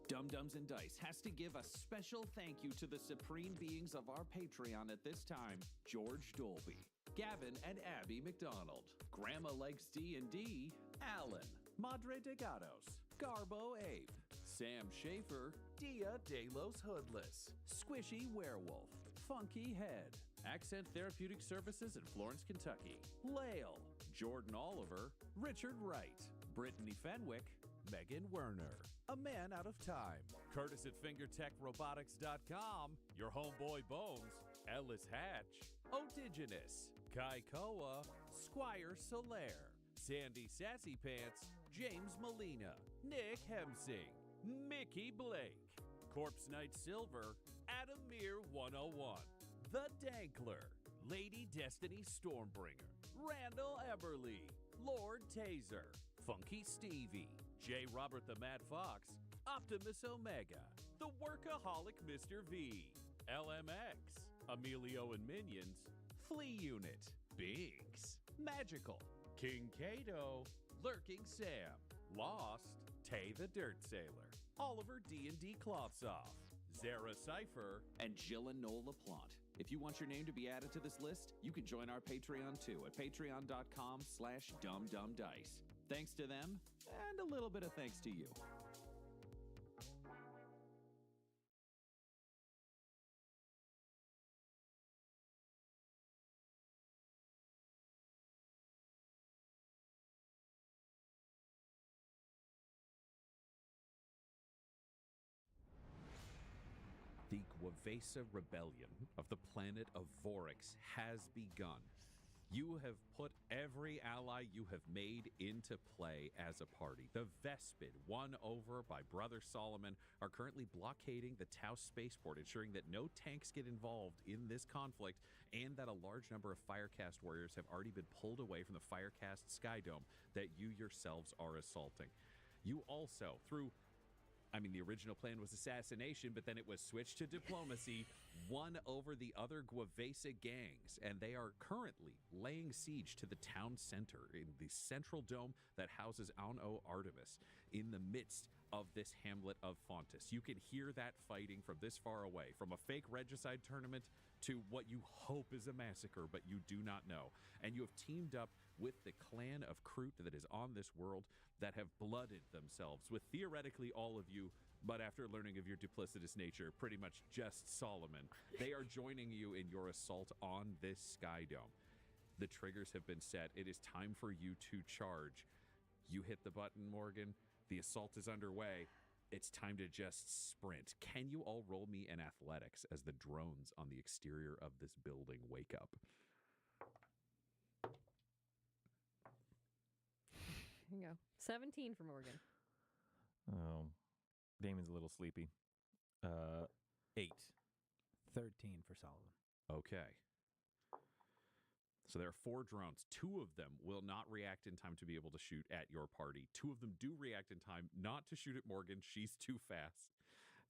Dum-Dums and Dice has to give a special thank you to the supreme beings of our Patreon at this time: George Dolby, Gavin and Abby McDonald, Grandma Likes D&D, Alan, Madre de Gatos, Garbo Ape, Sam Schaefer, Dia De Los Hoodless, Squishy Werewolf, Funky Head, Accent Therapeutic Services in Florence, Kentucky, Lale, Jordan Oliver, Richard Wright, Brittany Fenwick, Megan Werner, A Man Out of Time, Curtis at FingerTechRobotics.com, Your Homeboy Bones, Ellis Hatch, Odigenous, Kai Koa, Squire Solaire, Sandy Sassy Pants, James Molina, Nick Hemsing, Mickey Blake, Corpse Knight Silver, Adamir 101, The Dankler, Lady Destiny Stormbringer, Randall Eberly, Lord Taser, Funky Stevie, J. Robert the Mad Fox, Optimus Omega, The Workaholic Mr. V, LMX, Emilio and Minions, Flea Unit, Biggs, Magical, King Kato, Lurking Sam, Lost, Tay the Dirt Sailor, Oliver D&D Clothsoft, Zara Cypher, and Jill and Noel LaPlante. If you want your name to be added to this list, you can join our Patreon too at patreon.com/dumdumdice. Thanks to them, and a little bit of thanks to you. The Gwavesa Rebellion of the planet of Vorix has begun. You have put every ally you have made into play as a party. The Vespid, won over by Brother Solomon, are currently blockading the Tau spaceport, ensuring that no tanks get involved in this conflict, and that a large number of Firecast warriors have already been pulled away from the Firecast Skydome that you yourselves are assaulting. You also, the original plan was assassination, but then it was switched to diplomacy, won over the other Gwavesa gangs, and they are currently laying siege to the town center in the central dome that houses Auno Artemis in the midst of this hamlet of Fontis. You can hear that fighting from this far away, from a fake regicide tournament to what you hope is a massacre, but you do not know. And you have teamed up with the clan of Kroot that is on this world that have blooded themselves with theoretically all of you, but after learning of your duplicitous nature, pretty much just Solomon. They are joining you in your assault on this sky dome. The triggers have been set. It is time for you to charge. You hit the button, Morgan. The assault is underway. It's time to just sprint. Can you all roll me in athletics as the drones on the exterior of this building wake up? Here you go. 17 for Morgan. Oh, Damon's a little sleepy. 8. 13 for Solomon. Okay. So there are 4 drones. 2 of them will not react in time to be able to shoot at your party. 2 of them do react in time not to shoot at Morgan. She's too fast.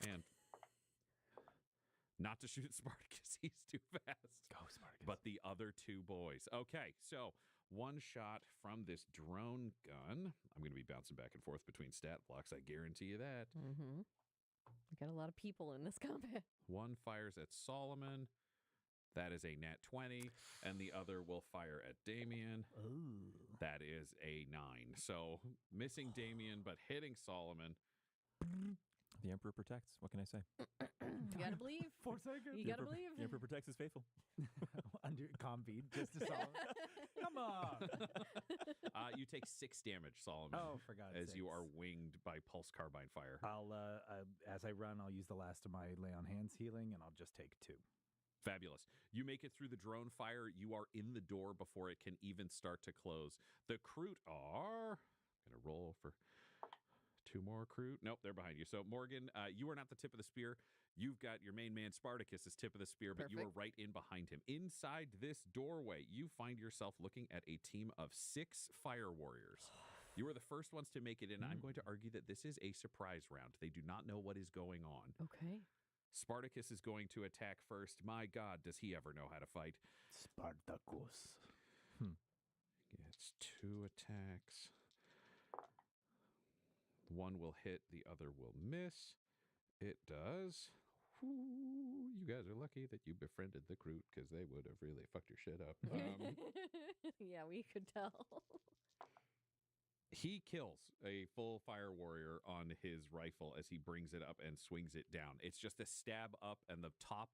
And not to shoot at Spartacus. He's too fast. Go, Spartacus. But the other 2 boys. Okay, so 1 shot from this drone gun. I'm going to be bouncing back and forth between stat blocks. I guarantee you that. Mm-hmm. We got a lot of people in this combat. 1 fires at Solomon. That is a nat 20. And the other will fire at Damien. Ooh. That is a 9. So missing Damien, but hitting Solomon. The Emperor protects. What can I say? You gotta believe. Forsaken. You gotta believe. The Emperor protects his faithful. Under comp feed, just to Solomon. Come on. You take 6 damage, Solomon. Oh, for God's as sakes. you are winged by pulse carbine fire. I'll as I run, I'll use the last of my lay on hands healing, and I'll just take 2. Fabulous. You make it through the drone fire. You are in the door before it can even start to close. The Kroot are going to roll for 2 more Kroot. Nope, they're behind you. So, Morgan, you are not the tip of the spear. You've got your main man, Spartacus, as tip of the spear, but you are right in behind him. Inside this doorway, you find yourself looking at a team of 6 fire warriors. You are the first ones to make it in. I'm going to argue that this is a surprise round. They do not know what is going on. Okay. Spartacus is going to attack first. My God, does he ever know how to fight? Spartacus. Gets 2 attacks. 1 will hit, the other will miss. It does. Ooh, you guys are lucky that you befriended the Kroot, because they would have really fucked your shit up. Yeah, we could tell. He kills a full fire warrior on his rifle as he brings it up and swings it down. It's just a stab up, and the top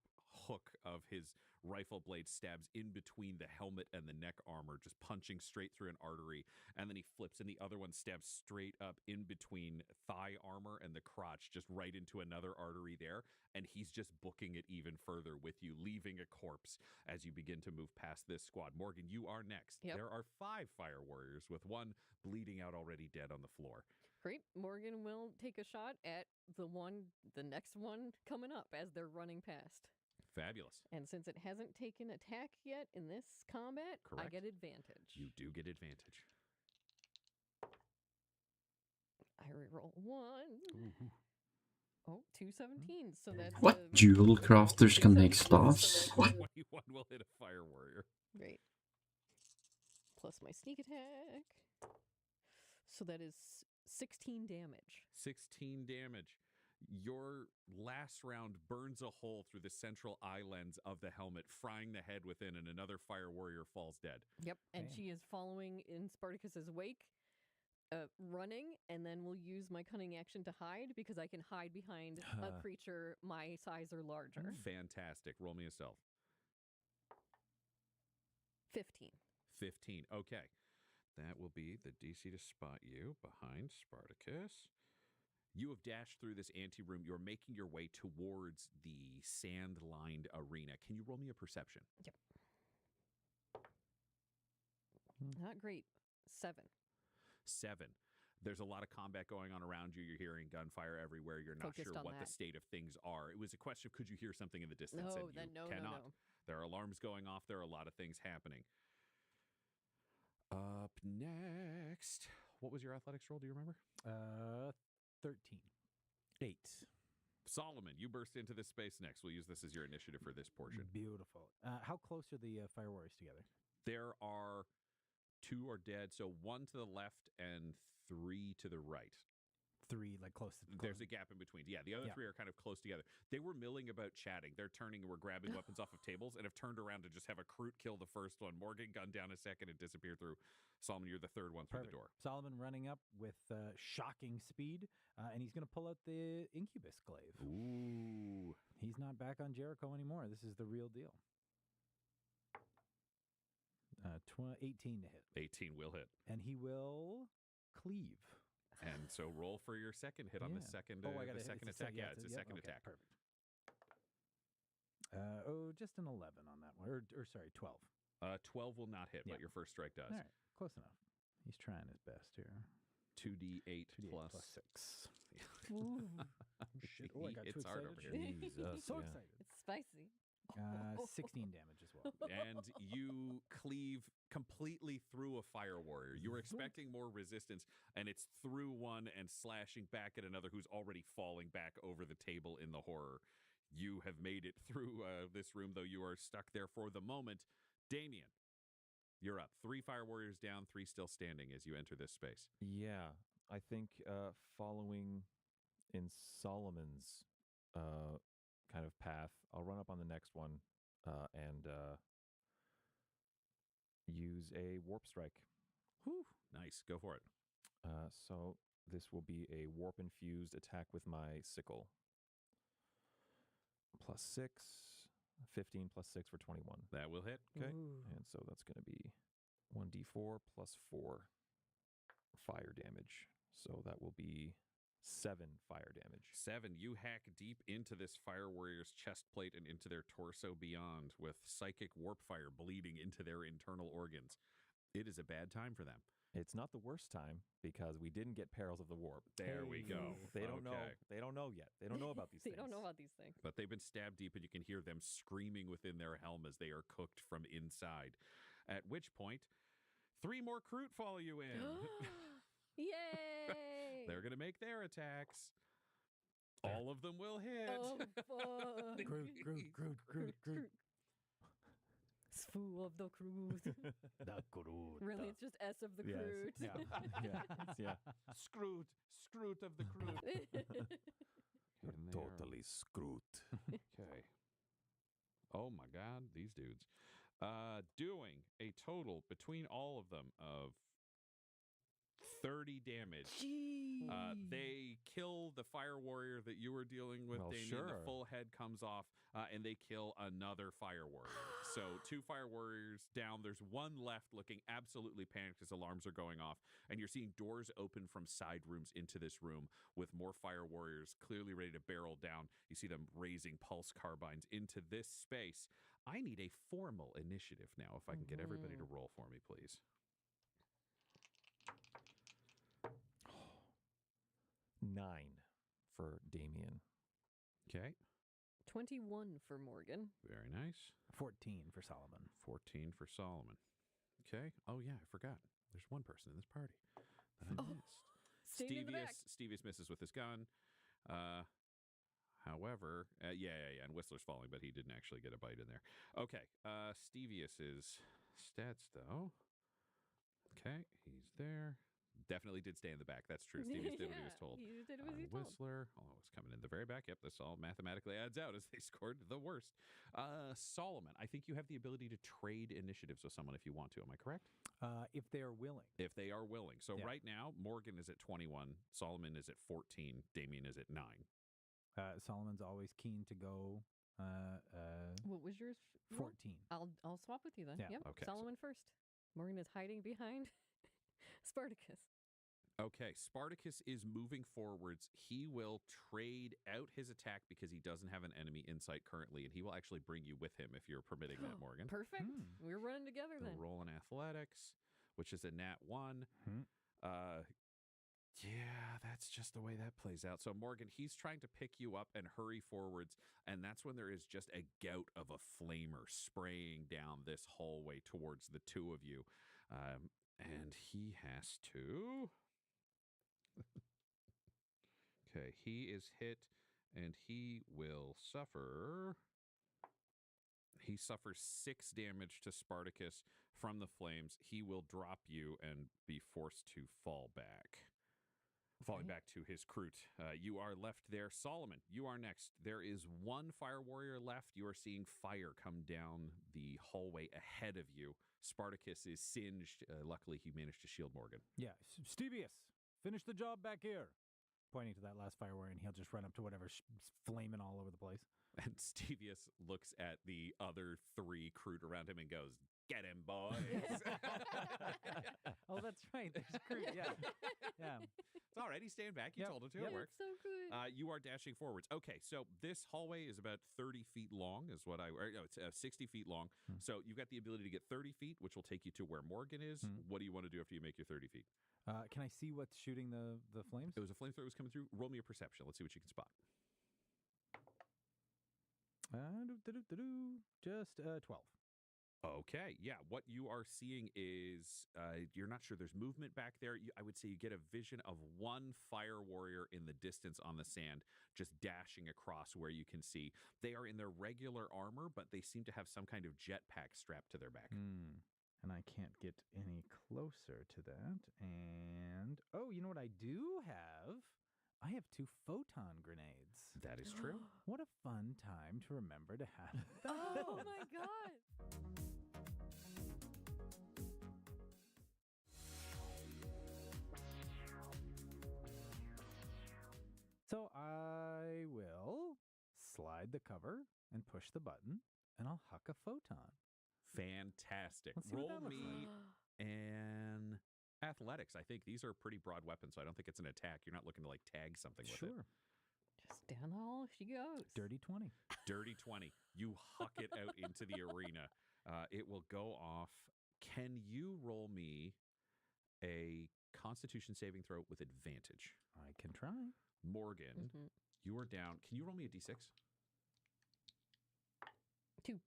hook of his rifle blade stabs in between the helmet and the neck armor, just punching straight through an artery. And then he flips, and the other one stabs straight up in between thigh armor and the crotch, just right into another artery there. And he's just booking it even further with you, leaving a corpse as you begin to move past this squad. Morgan, you are next. Yep. There are 5 fire warriors with 1 bleeding out already dead on the floor. Great. Morgan will take a shot at the next one coming up as they're running past. Fabulous. And since it hasn't taken attack yet in this combat, I get advantage. You do get advantage. I reroll 1. Oh, 2 17s. So that's What? Jewel crafters can make staffs? 21 will hit a fire warrior. Great. Plus my sneak attack. So that is 16 damage. 16 damage. Your last round burns a hole through the central eye lens of the helmet, frying the head within, and another fire warrior falls dead. Yep, and she is following in Spartacus's wake, running, and then will use my cunning action to hide because I can hide behind a creature my size or larger. Fantastic. Roll me a stealth. 15. 15. Okay. That will be the DC to spot you behind Spartacus. You have dashed through this anteroom. You're making your way towards the sand-lined arena. Can you roll me a perception? Yep. Not great. 7. 7. There's a lot of combat going on around you. You're hearing gunfire everywhere. You're not Focused sure on what the that. state of things are. It was a question of could you hear something in the distance? No, and you then no. There are alarms going off. There are a lot of things happening. Up next. What was your athletics roll? Do you remember? 13. 8. Solomon, you burst into this space next. We'll use this as your initiative for this portion. Beautiful. How close are the fire warriors together? There are 2 are dead, so 1 to the left and 3 to the right. 3, like close to There's a gap in between. Yeah, the other 3 are kind of close together. They were milling about chatting. They're turning and were grabbing weapons off of tables and have turned around to just have a Kroot kill the first one. Morgan gunned down a second and disappear through. Solomon, you're the third one through the door. Solomon running up with shocking speed, and he's going to pull out the incubus glaive. Ooh. He's not back on Jericho anymore. This is the real deal. 18 to hit. 18 will hit. And he will cleave. And so roll for your second hit on the second, I got the second attack. Yeah, it's a second okay, attack. Perfect. Just an 11 on that one. Or sorry, 12. 12 will not hit, but your first strike does. All right, close enough. He's trying his best here. 2d8 plus 6. Ooh. Shit. Oh, I got too it's hard over excited. here. Jesus. So yeah. excited. It's spicy. 16 damage as well. And you cleave completely through a fire warrior. You were expecting more resistance, and it's through one and slashing back at another who's already falling back over the table in the horror. You have made it through this room, though you are stuck there for the moment. Damien, you're up. 3 fire warriors down, 3 still standing as you enter this space. Yeah, I think following in Solomon's kind of path, I'll run up on the next one and use a warp strike. Whew. Nice. Go for it. So this will be a warp infused attack with my sickle. Plus 6, 15 plus 6 for 21. That will hit. Okay. Ooh. And so that's going to be 1d4 plus 4 fire damage. So that will be 7 fire damage. 7. You hack deep into this fire warrior's chest plate and into their torso beyond with psychic warp fire bleeding into their internal organs. It is a bad time for them. It's not the worst time because we didn't get Perils of the Warp. There we go. They don't know. They don't know yet. They don't know about these They things. don't know about these things. But they've been stabbed deep, and you can hear them screaming within their helm as they are cooked from inside. At which point, 3 more Kroot follow you in. Yay! They're going to make their attacks. All of them will hit. Oh, fuck. Groot. Sfoo of the Kroot. The Groot. Really, it's just S of the Yes. Kroot. Yeah. Scroot of the Kroot. Totally screwed. Okay. Oh my God, these dudes. Doing a total between all of them of 30 damage. They kill the fire warrior that you were dealing with, Well, Damien. sure. The full head comes off, and they kill another fire warrior. So 2 fire warriors down. There's 1 left looking absolutely panicked as alarms are going off. And you're seeing doors open from side rooms into this room with more fire warriors clearly ready to barrel down. You see them raising pulse carbines into this space. I need a formal initiative now, if I can get everybody to roll for me, please. 9 for Damien. Okay. 21 for Morgan. Very nice. 14 for Solomon. 14 for Solomon. Okay. Oh, yeah, I forgot. There's one person in this party that I missed. Staying in the back. Stevius misses with his gun. However, and Whistler's falling, but he didn't actually get a bite in there. Okay. Stevius's stats, though. Okay, he's there. Definitely did stay in the back. That's true. Stevius did what he was told. He did what he was told. Whistler, it's coming in the very back. Yep, this all mathematically adds out as they scored the worst. Solomon, I think you have the ability to trade initiatives with someone if you want to. Am I correct? If they are willing. If they are willing. So Yeah. right now, Morgan is at 21, Solomon is at 14, Damien is at 9. Solomon's always keen to go. What was yours? roll? 14. I'll swap with you then. Yeah. Yep. Okay, Solomon first. Morgan is hiding behind Spartacus. Okay, Spartacus is moving forwards. He will trade out his attack because he doesn't have an enemy in sight currently, and he will actually bring you with him if you're permitting that, Morgan. Perfect. We're running together He'll then. roll in athletics, which is a nat 1. Yeah, that's just the way that plays out. So, Morgan, he's trying to pick you up and hurry forwards, and that's when there is just a gout of a flamer spraying down this hallway towards the two of you. And he has to... Okay, he is hit, and he will suffer... He suffers 6 damage to Spartacus from the flames. He will drop you and be forced to fall back. Falling back to his crute. You are left there. Solomon, you are next. There is one fire warrior left. You are seeing fire come down the hallway ahead of you. Spartacus is singed. Luckily, he managed to shield Morgan. Yeah. Stevius, finish the job back here. Pointing to that last fire warrior, and he'll just run up to whatever's flaming all over the place. And Stevius looks at the other 3 crute around him and goes, "Get him, boys." Oh, that's right. There's Crute. Yeah. Yeah. It's all right. He's staying back. You Yep. told him to. Yep. It works. So good. You are dashing forwards. Okay, so this hallway is about 30 feet long, is what it's 60 feet long. So you've got the ability to get 30 feet, which will take you to where Morgan is. What do you want to do after you make your 30 feet? Can I see what's shooting the flames? It was a flamethrower that was coming through. Roll me a perception. Let's see what you can spot. Just 12. Okay, yeah. What you are seeing is you're not sure there's movement back there. I would say you get a vision of one fire warrior in the distance on the sand, just dashing across where you can see. They are in their regular armor, but they seem to have some kind of jetpack strapped to their back. And I can't get any closer to that. And, oh, you know what I do have? I have 2 photon grenades. That is true. What a fun time to remember to have. Oh my god. So I will slide the cover and push the button, and I'll huck a photon. Fantastic. Let's see what Roll that looks me like. an athletics. I think these are pretty broad weapons, so I don't think it's an attack. You're not looking to like tag something with it. Sure. Just down the hall she goes. Dirty 20. Dirty 20. You huck it out into the arena. It will go off. Can you roll me a Constitution saving throw with advantage? I can try. Morgan, you are down. Can you roll me a d6? 2.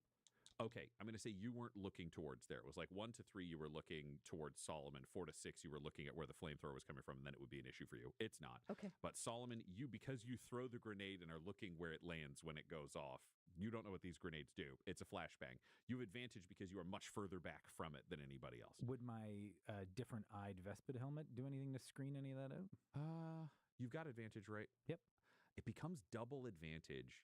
Okay, I'm going to say you weren't looking towards there. It was like 1 to 3, you were looking towards Solomon. 4 to 6, you were looking at where the flamethrower was coming from, and then it would be an issue for you. It's not. Okay. But Solomon, because you throw the grenade and are looking where it lands when it goes off, you don't know what these grenades do. It's a flashbang. You have advantage because you are much further back from it than anybody else. Would my different-eyed Vespid helmet do anything to screen any of that out? You've got advantage, right? Yep. It becomes double advantage.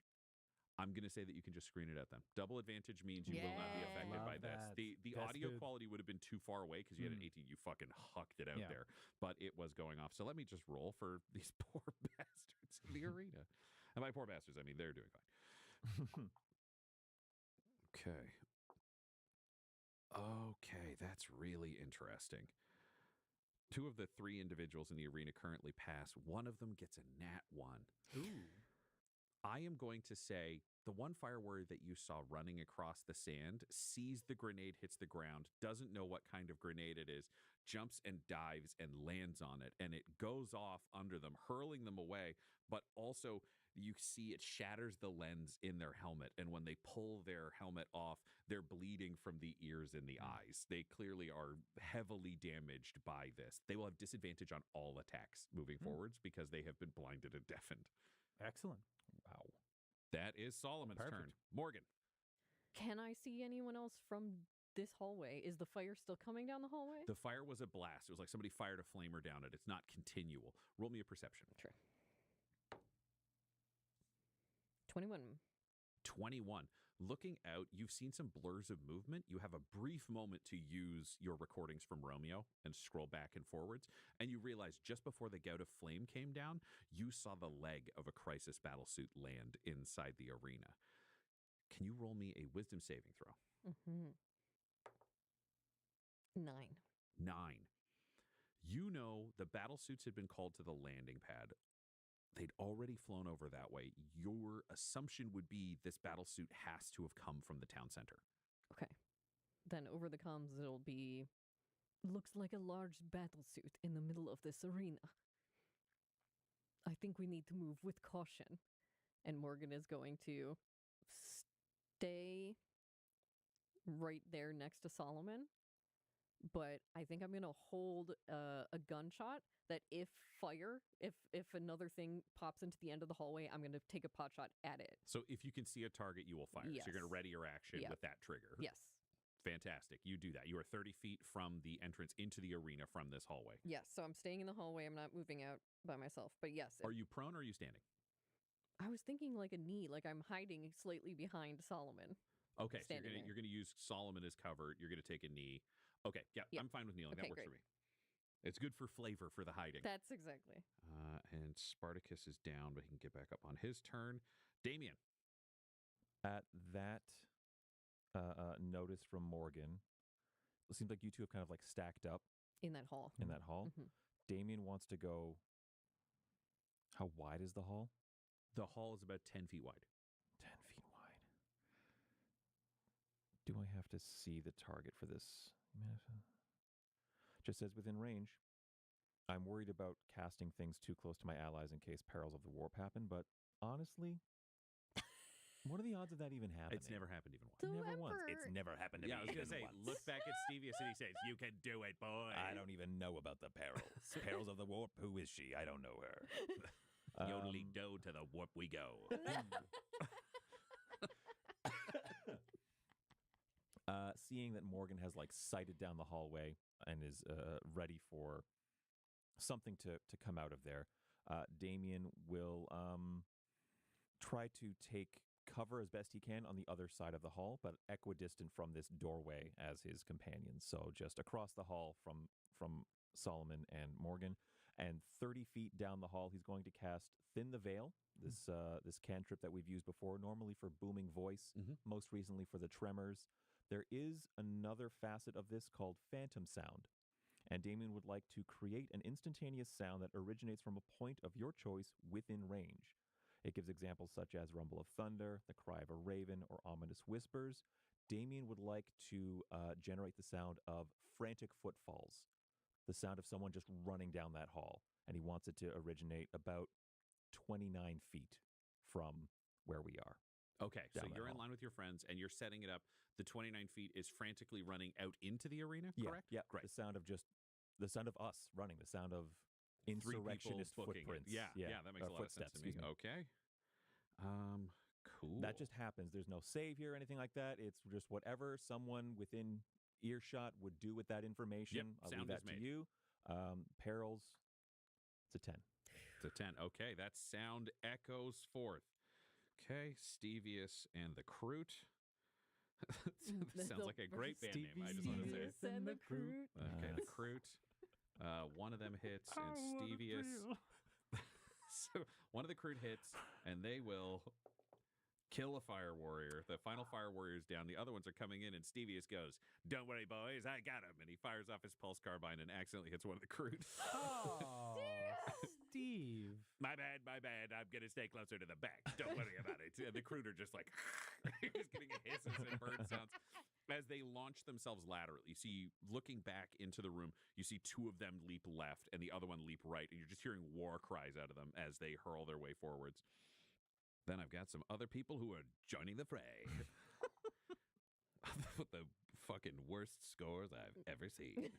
I'm going to say that you can just screen it at them. Double advantage means you will not be affected Love by this. that. The That's audio good. quality would have been too far away because you had an 18. You fucking hucked it out Yeah. there. But it was going off. So let me just roll for these poor bastards in the arena. And by poor bastards, I mean they're doing fine. Okay. Okay, that's really interesting. 2 of the 3 individuals in the arena currently pass. One of them gets a nat 1. Ooh. I am going to say the one fire warrior that you saw running across the sand sees the grenade hits the ground, doesn't know what kind of grenade it is, jumps and dives and lands on it, and it goes off under them, hurling them away, but also you see it shatters the lens in their helmet, and when they pull their helmet off, they're bleeding from the ears and the eyes. They clearly are heavily damaged by this. They will have disadvantage on all attacks moving forwards because they have been blinded and deafened. Excellent. Wow. That is Solomon's Perfect. turn. Morgan. Can I see anyone else from this hallway? Is the fire still coming down the hallway? The fire was a blast. It was like somebody fired a flamer down it. It's not continual. Roll me a perception. True. 21. 21. Looking out, you've seen some blurs of movement. You have a brief moment to use your recordings from Romeo and scroll back and forwards, and you realize just before the gout of flame came down, you saw the leg of a crisis battlesuit land inside the arena. Can you roll me a wisdom saving throw? 9. 9. You know the battlesuits had been called to the landing pad. They'd already flown over that way. Your assumption would be this battlesuit has to have come from the town center. Okay. Then over the comms, it'll be, looks like a large battlesuit in the middle of this arena. I think we need to move with caution. And Morgan is going to stay right there next to Solomon. But I think I'm going to hold a gunshot that if another thing pops into the end of the hallway, I'm going to take a pot shot at it. So if you can see a target, you will fire. Yes. So you're going to ready your action Yep. with that trigger. Yes. Fantastic. You do that. You are 30 feet from the entrance into the arena from this hallway. Yes. So I'm staying in the hallway. I'm not moving out by myself. But yes. Are you prone or are you standing? I was thinking like a knee, like I'm hiding slightly behind Solomon. Okay, so Standing there. you're gonna use Solomon as cover. You're gonna take a knee. Okay, yeah, Yep. I'm fine with kneeling. Okay, that works great. for me. It's good for flavor for the hiding. That's exactly. And Spartacus is down, but he can get back up on his turn. Damien. At that notice from Morgan, it seems like you two have kind of like stacked up In that hall. in that hall. Mhm. Damien wants to go. How wide is the hall? The hall is about 10 feet wide. 10 feet wide. Do I have to see the target for this? Just says within range. I'm worried about casting things too close to my allies in case perils of the warp happen, but honestly, what are the odds of that even happening? It's never happened even once. The Never once. Emperor. It's never happened to Yeah, I me was gonna even say, once. look back at Stevius and he says, "You can do it, boy." I don't even know about the perils. Perils of the warp. Who is she? I don't know her. Yodeling do to the warp we go. Seeing that Morgan has like sighted down the hallway and is ready for something to come out of there, Damien will try to take cover as best he can on the other side of the hall, but equidistant from this doorway as his companions. So just across the hall from Solomon and Morgan, and 30 feet down the hall, he's going to cast Thin the Veil, this cantrip that we've used before, normally for booming voice, most recently for the tremors. There is another facet of this called Phantom Sound, and Damien would like to create an instantaneous sound that originates from a point of your choice within range. It gives examples such as rumble of thunder, the cry of a raven, or ominous whispers. Damien would like to generate the sound of frantic footfalls, the sound of someone just running down that hall, and he wants it to originate about 29 feet from where we are. Okay, so Down that you're in hall. line with your friends and you're setting it up. The 29 feet is frantically running out into the arena, correct? Yeah, Great. The sound of us running, the sound of Three people insurrectionist booking it. footprints. Yeah, that makes a lot of sense footsteps, to me. excuse me. Okay. Cool. That just happens. There's no save here or anything like that. It's just whatever someone within earshot would do with that information. I'll sound leave is that to made. you. Perils, it's a 10. It's a 10. Okay, that sound echoes forth. Okay, Stevius and the Crute. Sounds like a great band name, I just want to say. Stevius and the Crute. Okay, the Crute. One of them hits, and Stevius. So one of the Crute hits, and they will kill a fire warrior. The final fire warrior is down. The other ones are coming in, and Stevius goes, "Don't worry, boys, I got him." And he fires off his pulse carbine and accidentally hits one of the Crute. Oh, Steve. My bad. I'm going to stay closer to the back. Don't worry about it. The recruiter just like, just getting hisses and bird sounds. As they launch themselves laterally, you see, looking back into the room, you see two of them leap left and the other one leap right, and you're just hearing war cries out of them as they hurl their way forwards. Then I've got some other people who are joining the fray. The fucking worst scores I've ever seen.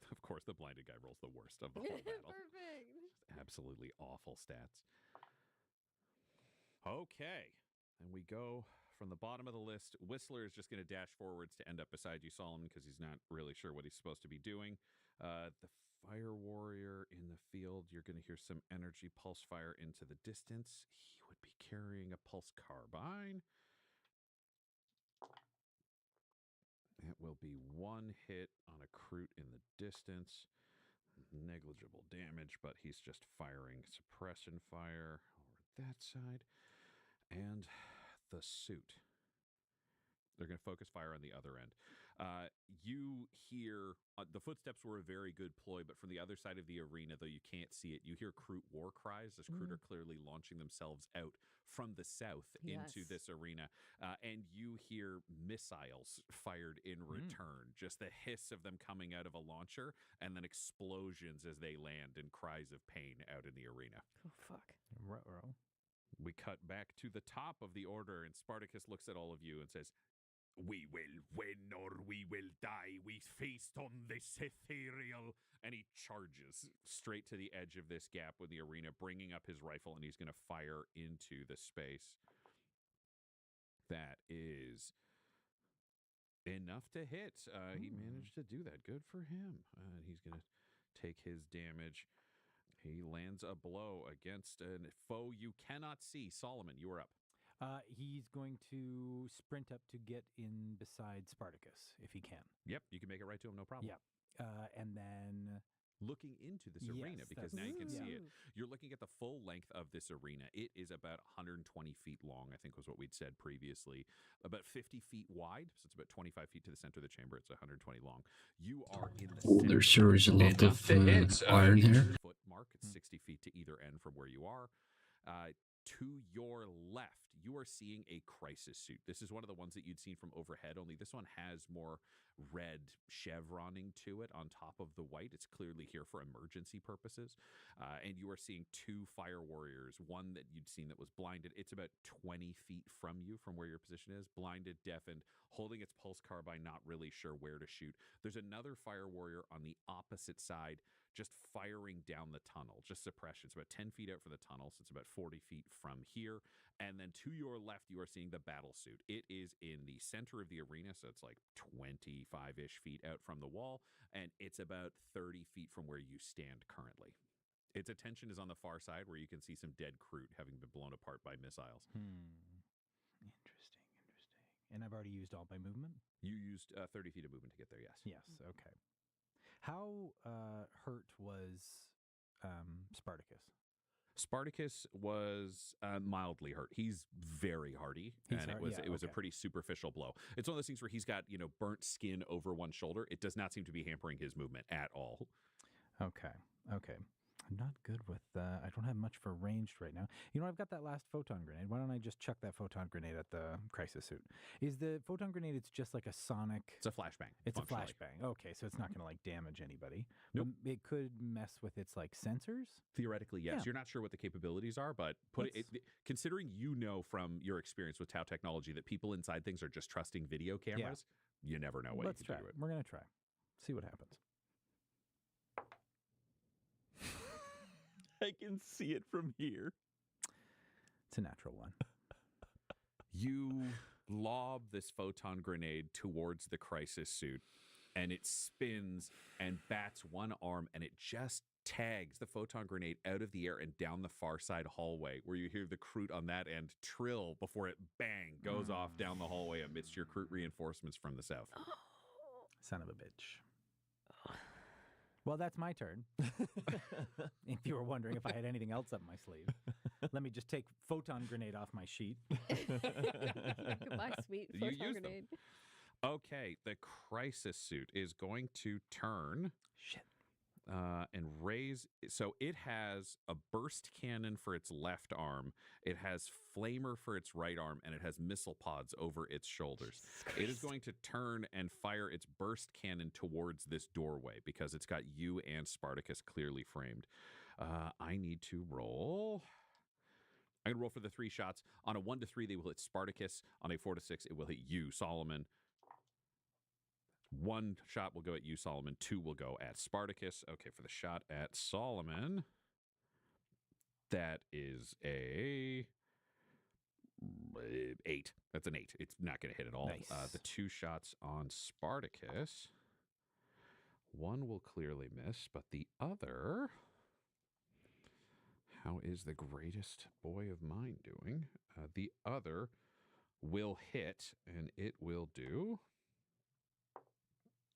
Of course, the blinded guy rolls the worst of the whole battle. Perfect. Just absolutely awful stats. Okay. And we go from the bottom of the list. Whistler is just going to dash forwards to end up beside you, Solomon, because he's not really sure what he's supposed to be doing. The Fire Warrior in the field, you're going to hear some energy pulse fire into the distance. He would be carrying a pulse carbine. It will be one hit on a Kroot in the distance. Negligible damage, but he's just firing suppression fire over that side. And the suit. They're going to focus fire on the other end. You hear the footsteps were a very good ploy, but from the other side of the arena, though you can't see it, you hear Kroot war cries. As Kroot are clearly launching themselves out from the south into this arena. And you hear missiles fired in return. Just the hiss of them coming out of a launcher, and then explosions as they land and cries of pain out in the arena. Oh, fuck. Ruh-roh. We cut back to the top of the order, and Spartacus looks at all of you and says, "We will win or we will die. We feast on this ethereal." And he charges straight to the edge of this gap with the arena, bringing up his rifle, and he's going to fire into the space. That is enough to hit. He managed to do that. Good for him. And he's going to take his damage. He lands a blow against a foe you cannot see. Solomon, you are up. He's going to sprint up to get in beside Spartacus, if he can. Yep, you can make it right to him, no problem. Yep. And then... Looking into this arena, because now you can see it. You're looking at the full length of this arena. It is about 120 feet long, I think was what we'd said previously. About 50 feet wide, so it's about 25 feet to the center of the chamber. It's 120 long. You are in the center. There's sure is a lot of iron here. Foot mark, it's 60 feet to either end from where you are. To your left, you are seeing a crisis suit. This is one of the ones that you'd seen from overhead, only this one has more red chevroning to it on top of the white. It's clearly here for emergency purposes. And you are seeing two fire warriors, one that you'd seen that was blinded. It's about 20 feet from you, from where your position is, blinded, deafened, holding its pulse carbine, not really sure where to shoot. There's another fire warrior on the opposite side, just firing down the tunnel, just suppression. It's about 10 feet out from the tunnel, so it's about 40 feet from here. And then to your left, you are seeing the battle suit. It is in the center of the arena, so it's like 25-ish feet out from the wall, and it's about 30 feet from where you stand currently. Its attention is on the far side, where you can see some dead Kroot having been blown apart by missiles. Interesting. And I've already used all my movement? You used 30 feet of movement to get there, yes. Yes, okay. How hurt was Spartacus? Spartacus was mildly hurt. He's very hardy, and it was a pretty superficial blow. It's one of those things where he's got, burnt skin over one shoulder. It does not seem to be hampering his movement at all. Okay. I'm not good with I don't have much for ranged right now. I've got that last photon grenade. Why don't I just chuck that photon grenade at the crisis suit? Is the photon grenade, it's just like a sonic... It's a flashbang. It's a flashbang. Okay, so it's not going to, damage anybody. Nope. It could mess with its, sensors? Theoretically, yes. Yeah. You're not sure what the capabilities are, but considering from your experience with TOW technology that people inside things are just trusting video cameras, you never know what you can do to it. We're going to try. See what happens. I can see it from here. It's a natural one. You lob this photon grenade towards the crisis suit, and it spins and bats one arm, and it just tags the photon grenade out of the air and down the far side hallway, where you hear the Kroot on that end trill before it, bang, goes off down the hallway amidst your Kroot reinforcements from the south. Son of a bitch. Well, that's my turn. If you were wondering if I had anything else up my sleeve. Let me just take photon grenade off my sheet. Goodbye, sweet You photon used grenade. Okay, the crisis suit is going to turn. Shit. and raise. So it has a burst cannon for its left arm. It has flamer for its right arm, and it has missile pods over its shoulders. It is going to turn and fire its burst cannon towards this doorway because it's got you and Spartacus clearly framed. I need to roll. I'm going to roll for the 3 shots. On a 1 to 3, they will hit Spartacus. On a 4 to 6, it will hit you, Solomon. 1 shot will go at you, Solomon. 2 will go at Spartacus. Okay, for the shot at Solomon, that is a 8. That's an 8. It's not going to hit at all. Nice. The 2 shots on Spartacus, 1 will clearly miss, but the other... How is the greatest boy of mine doing? The other will hit, and it will do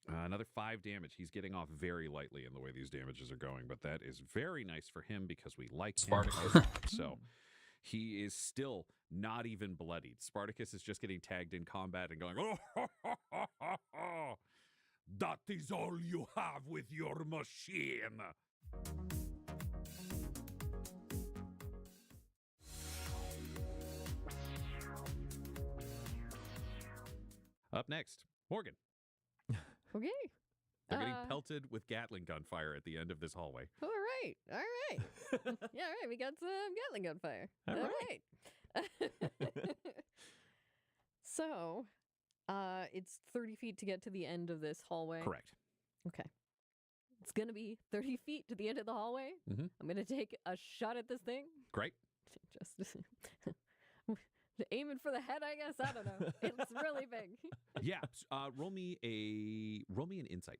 another 5 damage. He's getting off very lightly in the way these damages are going, but that is very nice for him because we like Spartacus. So he is still not even bloodied. Spartacus is just getting tagged in combat and going, oh, ho, ho, ho, ho, ho. That is all you have with your machine. Up next, Morgan. Okay. They're getting pelted with Gatling gun fire at the end of this hallway. All right. Yeah, all right. We got some Gatling gun fire. All right. So, it's 30 feet to get to the end of this hallway. Correct. Okay. It's going to be 30 feet to the end of the hallway. Mhm. I'm going to take a shot at this thing. Great. Just aiming for the head, I guess. I don't know. It's really big. Yeah. Roll me an insight.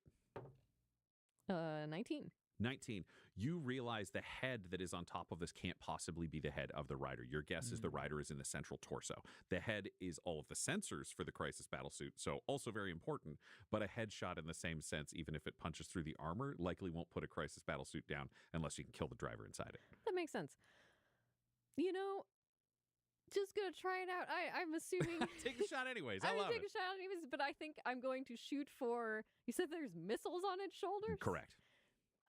19. 19. You realize the head that is on top of this can't possibly be the head of the rider. Your guess is the rider is in the central torso. The head is all of the sensors for the crisis battle suit, so also very important, but a headshot in the same sense, even if it punches through the armor, likely won't put a crisis battle suit down unless you can kill the driver inside it. That makes sense. You know, just gonna try it out. I'm assuming... Take the shot anyways. I'm I love gonna take it. a shot anyways, but I think I'm going to shoot for... You said there's missiles on its shoulders? Correct.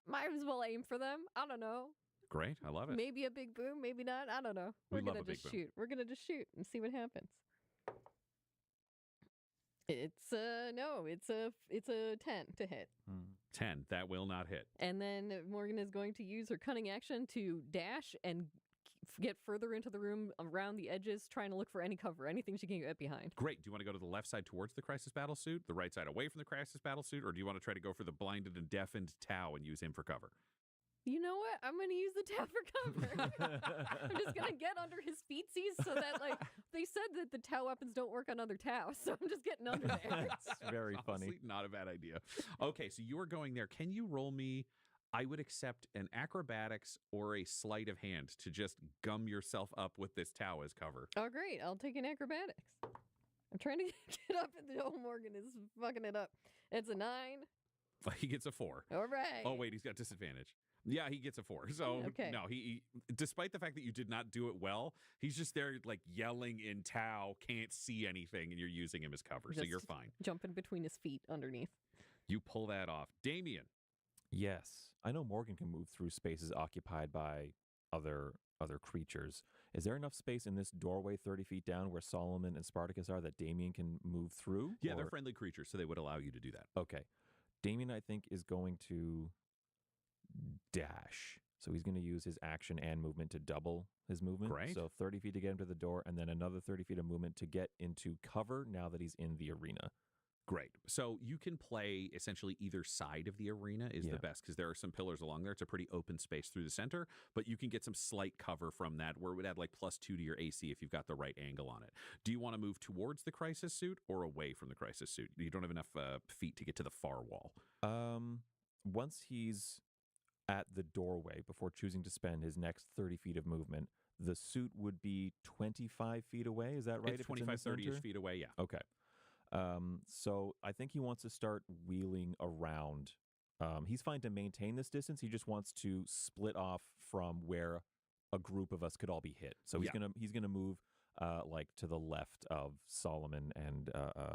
Might as well aim for them. I don't know. Great. I love it. Maybe a big boom, maybe not. I don't know. We We're love gonna a big just boom. shoot. We're gonna just shoot and see what happens. It's a 10 to hit. 10. That will not hit. And then Morgan is going to use her cunning action to dash and get further into the room around the edges, trying to look for any cover, anything she can get behind. Great. Do you want to go to the left side towards the crisis battle suit, the right side away from the crisis battle suit, or do you want to try to go for the blinded and deafened Tau and use him for cover? You know what? I'm going to use the Tau for cover. I'm just going to get under his feetsies so that, like, they said that the Tau weapons don't work on other Tau, so I'm just getting under there. That's very funny. Honestly, not a bad idea. Okay, so you are going there. Can you roll me? I would accept an acrobatics or a sleight of hand to just gum yourself up with this Tau as cover. Oh, great. I'll take an acrobatics. I'm trying to get up, and the old Morgan is fucking it up. It's a 9. He gets a 4. All right. Oh, wait, he's got disadvantage. Yeah, he gets a 4. So, Okay. no, he despite the fact that you did not do it well, he's just there, like, yelling in Tau, can't see anything, and you're using him as cover, so Just you're fine. Jumping between his feet underneath. You pull that off. Damien. Yes. I know Morgan can move through spaces occupied by other creatures. Is there enough space in this doorway 30 feet down where Solomon and Spartacus are that Damien can move through? Yeah, they're friendly creatures, so they would allow you to do that. Okay. Damien, I think, is going to dash. So he's going to use his action and movement to double his movement. Great. So 30 feet to get him to the door, and then another 30 feet of movement to get into cover now that he's in the arena. Great. So you can play essentially either side of the arena is the best because there are some pillars along there. It's a pretty open space through the center, but you can get some slight cover from that where it would add like +2 to your AC if you've got the right angle on it. Do you want to move towards the crisis suit or away from the crisis suit? You don't have enough feet to get to the far wall. Once he's at the doorway, before choosing to spend his next 30 feet of movement, the suit would be 25 feet away. Is that right? It's 25, 30-ish feet away, yeah. Okay. So I think he wants to start wheeling around. He's fine to maintain this distance. He just wants to split off from where a group of us could all be hit. So he's gonna move like to the left of Solomon and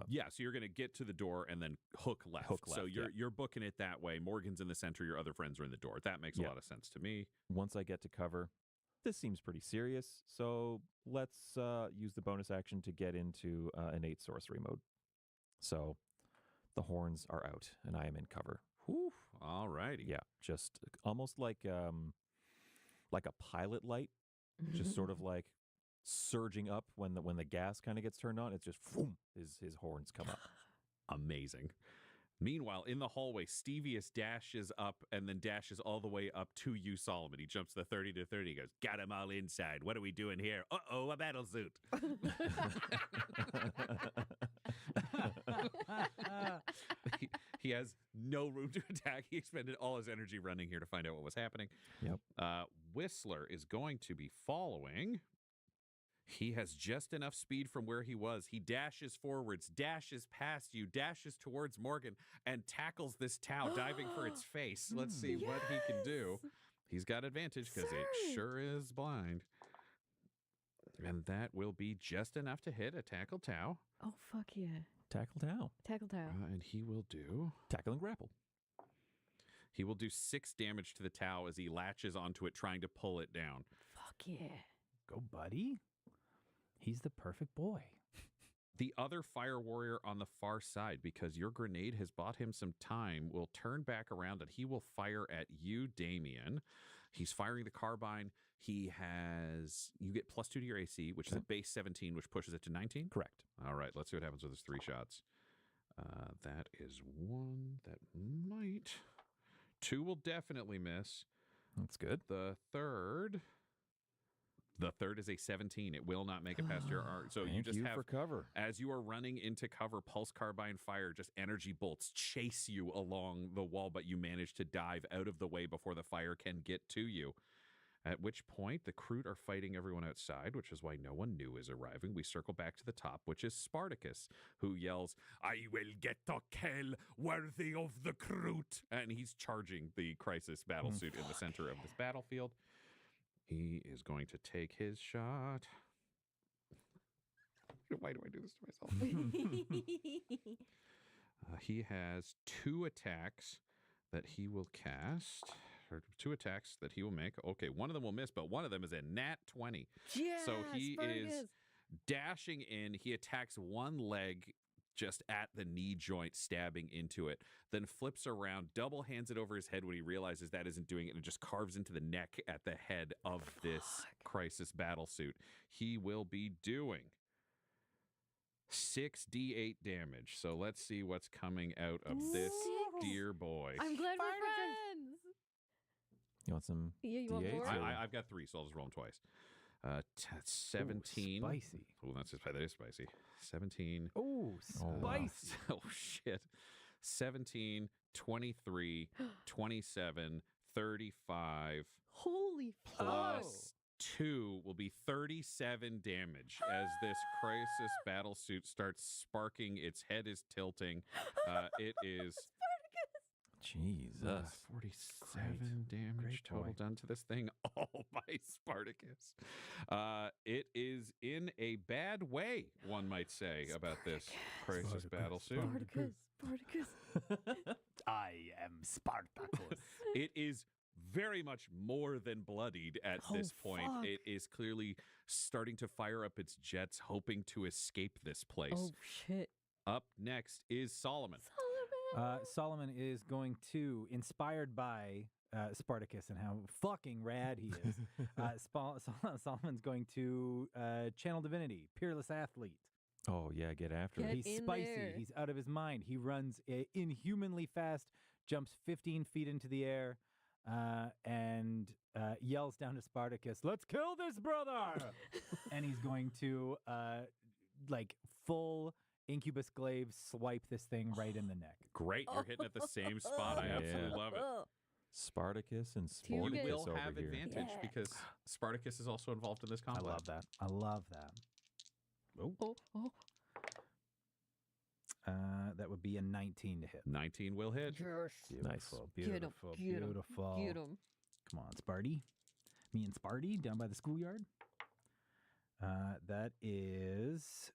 Yeah, so you're going to get to the door and then hook left. So you're booking it that way. Morgan's in the center. Your other friends are in the door. That makes a lot of sense to me. Once I get to cover, this seems pretty serious. So let's use the bonus action to get into innate sorcery mode. So the horns are out and I am in cover. Whew. All righty. Yeah, just almost like a pilot light, just sort of like surging up when the gas kind of gets turned on. It's just boom, his horns come up. Amazing. Meanwhile, in the hallway, Stevius dashes up and then dashes all the way up to you, Solomon. He jumps the 30 to 30. He goes, got him all inside. What are we doing here? Uh-oh, a battle suit. He has no room to attack. He expended all his energy running here to find out what was happening. Yep. Whistler is going to be following. He has just enough speed from where he was. He dashes forwards, dashes past you, dashes towards Morgan, and tackles this Tau, diving for its face. Let's see what he can do. He's got advantage because it sure is blind. And that will be just enough to hit a tackle Tau. Oh, fuck yeah. Tackle Tau. Tackle Tau. And he will do... Tackle and grapple. He will do 6 damage to the Tau as he latches onto it, trying to pull it down. Fuck yeah. Go, buddy. He's the perfect boy. The other fire warrior on the far side, because your grenade has bought him some time, will turn back around and he will fire at you, Damien. He's firing the carbine. You get +2 to your AC, which is a base 17, which pushes it to 19? Correct. All right, let's see what happens with his 3 shots. That is 1 that might. 2 will definitely miss. That's good. The third is a 17. It will not make it past your arc. So you just have for cover. As you are running into cover, pulse carbine fire, just energy bolts chase you along the wall, but you manage to dive out of the way before the fire can get to you. At which point, the Kroot are fighting everyone outside, which is why no one new is arriving. We circle back to the top, which is Spartacus, who yells, I will get a kill worthy of the Kroot. And he's charging the Crisis battlesuit in the center of this battlefield. He is going to take his shot. Why do I do this to myself? He has 2 attacks that he will cast. Or 2 attacks that he will make. Okay, one of them will miss, but one of them is a nat 20. Yeah, so he Spartacus. is dashing in. He attacks one leg just at the knee joint, stabbing into it, then flips around, double hands it over his head when he realizes that isn't doing it, and just carves into the neck at the head of this Crisis battlesuit. He will be doing 6d8 damage. So let's see what's coming out of this dear boy. I'm glad we're friends. You want some Yeah, you want D8s, more? or- I've got 3, so I'll just roll them twice. 17. Ooh, spicy. Oh, that is spicy. 17. Oh, spicy. Oh, shit. 17, 23, 27, 35, Holy fuck. plus 2 will be 37 damage as this Crisis battlesuit starts sparking. Its head is tilting. It is... Jesus. 47 damage Great total boy. done to this thing, all by Spartacus. It is in a bad way, one might say, about this Crisis battlesuit. Spartacus. I am Spartacus. It is very much more than bloodied at this point. fuck. It is clearly starting to fire up its jets, hoping to escape this place. Oh, shit. Up next is Solomon. Solomon is going to, inspired by Spartacus and how fucking rad he is, Solomon's going to channel divinity, peerless athlete. Oh, yeah, get after Get it. He's in spicy. there. He's out of his mind. He runs inhumanly fast, jumps 15 feet into the air, and yells down to Spartacus, "Let's kill this brother!" And he's going to, full incubus glaive swipe this thing right in the neck. Great, you're hitting at the same spot. I Yeah. absolutely love it. Spartacus and You You Sporticus will over have here. advantage Yeah. because Spartacus is also involved in this I combat. love that. I love that. Oh. That would be a 19 to hit. 19 will hit. Yes. Nice. Beautiful, beautiful. Get him. Come on, Sparty. Me and Sparty down by the schoolyard. That is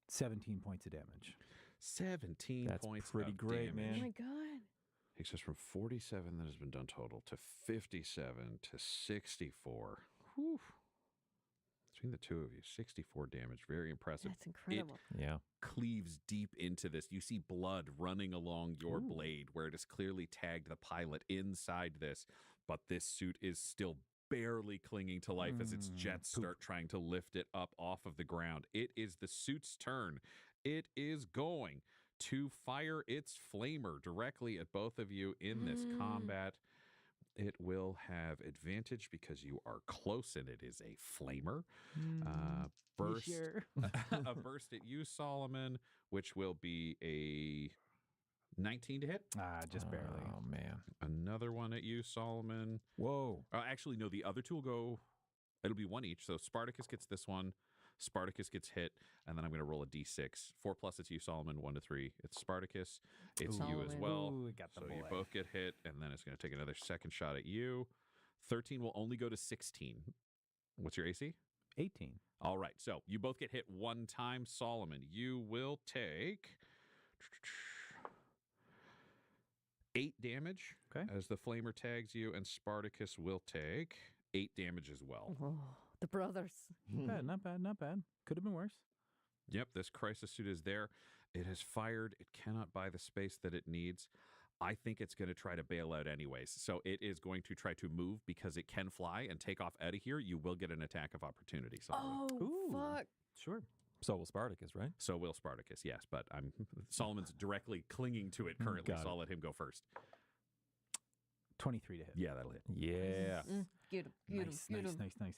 17 points of damage. 17 That's points pretty of great, damage. man. Oh my god. Takes us from 47 that has been done total to 57 to 64. Whew. Between the two of you, 64 damage. Very impressive. That's incredible. Yeah. Cleaves deep into this. You see blood running along your blade where it has clearly tagged the pilot inside this, but this suit is still barely clinging to life as its jets start trying to lift it up off of the ground. It is the suit's turn. It is going to fire its flamer directly at both of you in this combat. It will have advantage because you are close and it is a flamer. Burst, Sure? a burst at you, Solomon, which will be a 19 to hit. Just barely. Oh, man. Another one at you, Solomon. Whoa. Actually, no, the other two will go, it'll be one each. So Spartacus gets this one. Spartacus gets hit, and then I'm going to roll a d6. 4 plus, it's you, Solomon. 1 to 3, it's Spartacus. It's you as Solomon. well. Ooh, we got the So you boy. both get hit, and then it's going to take another second shot at you. 13 will only go to 16. What's your AC? 18. All right, so you both get hit one time. Solomon, you will take 8 damage as the flamer tags you, and Spartacus will take 8 damage as well. Oh, the brothers. Not bad, not bad. Could have been worse. Yep, this crisis suit is there. It has fired. It cannot buy the space that it needs. I think it's going to try to bail out anyways. So it is going to try to move because it can fly and take off out of here. You will get an attack of opportunity. Solomon. Oh, Ooh. fuck. Sure. So will Spartacus, right? So will Spartacus, yes. But Solomon's directly clinging to it currently, Got so it. I'll let him go first. 23 to hit. Yeah, that'll hit. Yeah. Get him. Get him. Nice, Get nice, him. nice, nice.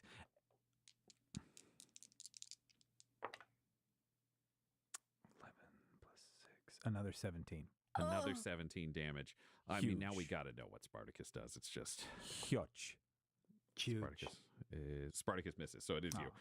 11 plus 6. Another 17. Another Oh. 17 damage. I mean, now we Huge. got to know what Spartacus does. It's just Huge. Spartacus misses, so it is you.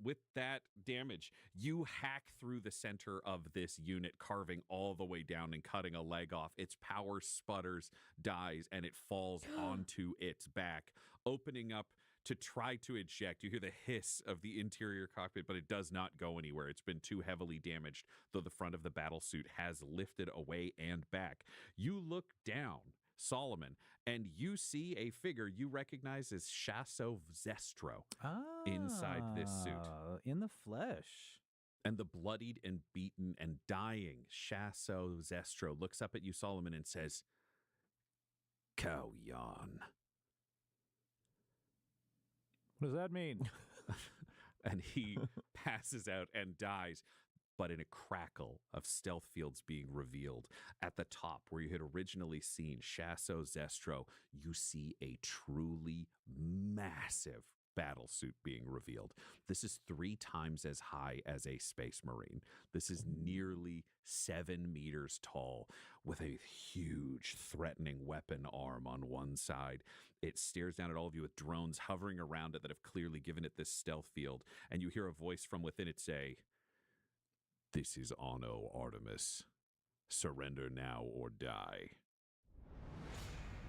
With that damage, you hack through the center of this unit, carving all the way down and cutting a leg off. Its power sputters, dies, and it falls onto its back, opening up to try to eject. You hear the hiss of the interior cockpit, but it does not go anywhere. It's been too heavily damaged, though the front of the battle suit has lifted away and back. You look down, Solomon, and you see a figure you recognize as Shasso Zestro inside this suit. In the flesh. And the bloodied and beaten and dying Shasso Zestro looks up at you, Solomon, and says, "Cow Yan." What does that mean? And he passes out and dies. But in a crackle of stealth fields being revealed, at the top where you had originally seen Shasso Zestro, you see a truly massive battle suit being revealed. This is 3 times as high as a space marine. This is nearly 7 meters tall with a huge threatening weapon arm on one side. It stares down at all of you with drones hovering around it that have clearly given it this stealth field. And you hear a voice from within it say, "This is Anno Artemis. Surrender now or die."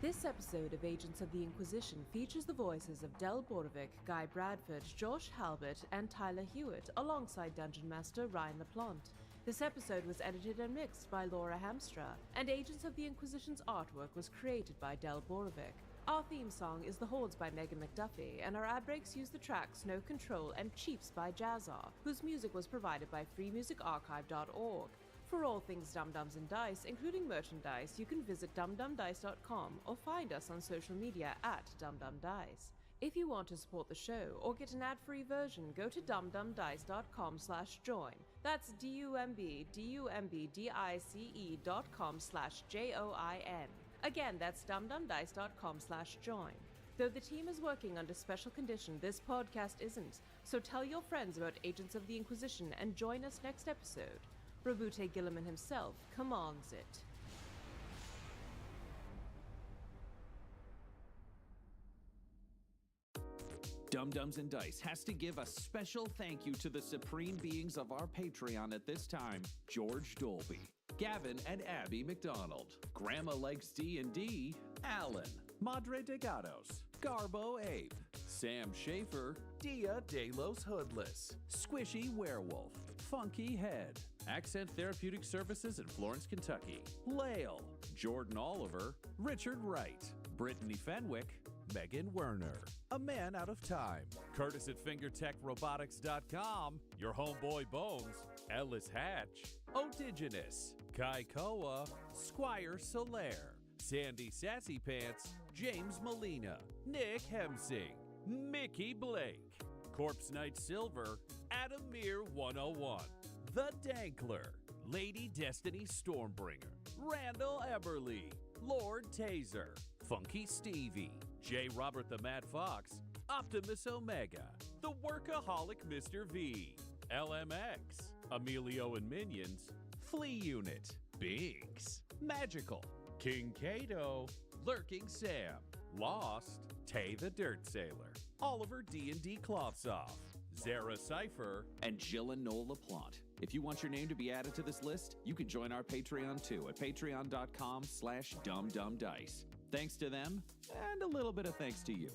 This episode of Agents of the Inquisition features the voices of Del Borovic, Guy Bradford, Josh Halbert, and Tyler Hewitt, alongside Dungeon Master Ryan LaPlante. This episode was edited and mixed by Laura Hamstra, and Agents of the Inquisition's artwork was created by Del Borovic. Our theme song is The Hordes by Megan McDuffie, and our ad breaks use the tracks No Control and Chiefs by Jazzar, whose music was provided by freemusicarchive.org. For all things Dum-Dums and Dice, including merchandise, you can visit dumdumdice.com or find us on social media at dumdumdice. If you want to support the show or get an ad-free version, go to dumdumdice.com/join. That's dumbmdice.com/join. Again, that's dumdumdice.com/join. Though the team is working under special condition, this podcast isn't. So tell your friends about Agents of the Inquisition and join us next episode. Rabute Gilliman himself commands it. Dum-Dums and Dice has to give a special thank you to the supreme beings of our Patreon at this time: George Dolby, Gavin and Abby McDonald, Grandma Likes D&D, Alan, Madre de Gatos, Garbo Ape, Sam Schaefer, Dia de los Hoodless, Squishy Werewolf, Funky Head, Accent Therapeutic Services in Florence, Kentucky, Lale, Jordan Oliver, Richard Wright, Brittany Fenwick, Megan Werner, A Man Out of Time, Curtis at FingerTechRobotics.com, Your Homeboy Bones, Ellis Hatch, Odigenous, Kai Koa, Squire Solaire, Sandy Sassy Pants, James Molina, Nick Hemsing, Mickey Blake, Corpse Knight Silver, Adamir 101, The Dankler, Lady Destiny Stormbringer, Randall Eberly, Lord Taser, Funky Stevie, J. Robert the Mad Fox, Optimus Omega, The Workaholic Mr. V, LMX, Emilio and Minions, Flea Unit, Binks, Magical, King Kato, Lurking Sam, Lost, Tay the Dirt Sailor, Oliver D&D Clothsoft, Zara Cypher, and Jill and Noel LaPlante. If you want your name to be added to this list, you can join our Patreon too at patreon.com/dumdumdice. Thanks to them, and a little bit of thanks to you.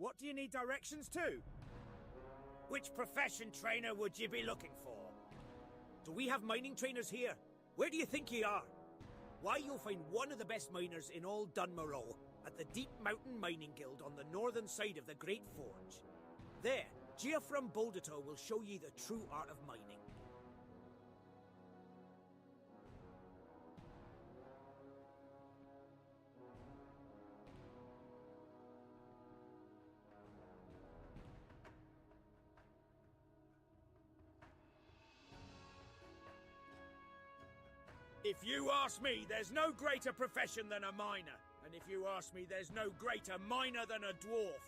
What do you need directions to? Which profession trainer would you be looking for? Do we have mining trainers here? Where do you think ye are? Why, you'll find one of the best miners in all Dunmoreau at the Deep Mountain Mining Guild on the northern side of the Great Forge. There, Gia from Boldito will show ye the true art of mining. If you ask me, there's no greater profession than a miner. And if you ask me, there's no greater miner than a dwarf.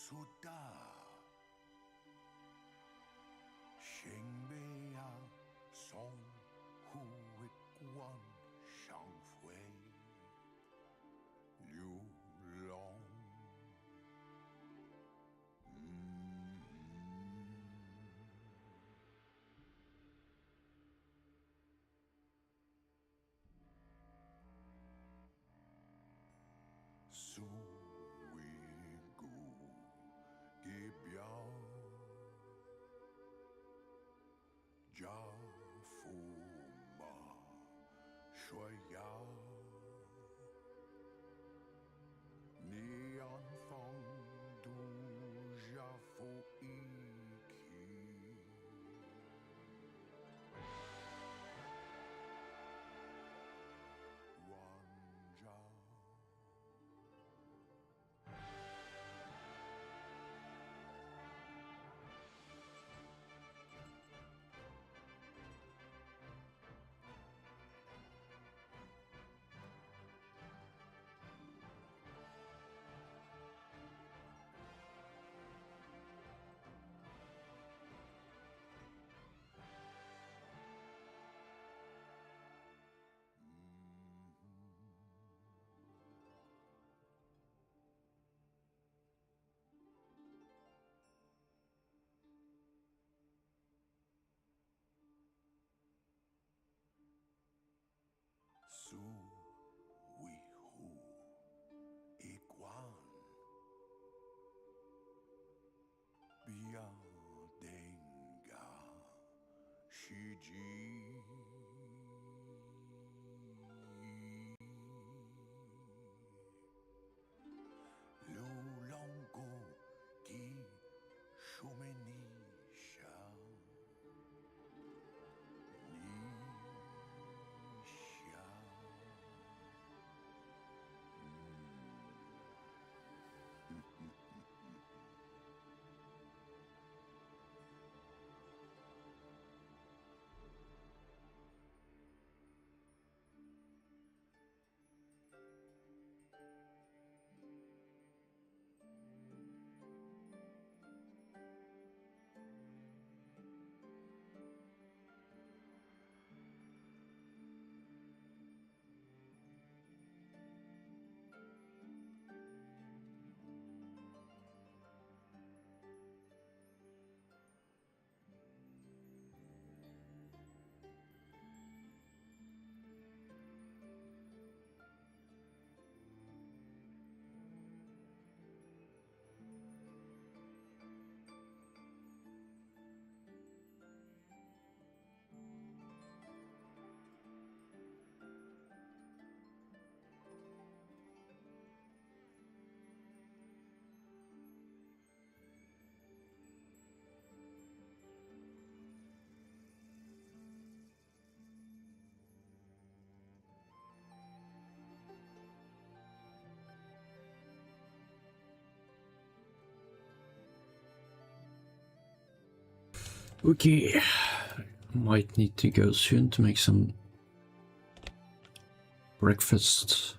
Soda Shingbea Song Hu Wan Shang Fui Liu Long Su Wei Gu Ge Biao Jia Fu Ma Shui Ya Nian Fang Du Jia Fu Yi Qi Wan Jia Su Wei Hu Iguan Biao Denga Shi Ji Liu Long Go Gi Shumeni Sha Ni Xia Okay, might need to go soon to make some breakfast.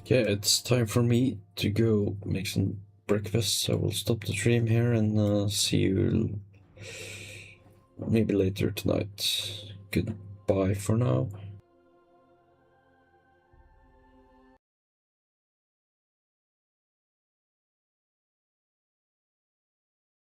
Yeah, it's time for me to go make some breakfast. So we'll stop the stream here and see you maybe later tonight. Goodbye for now.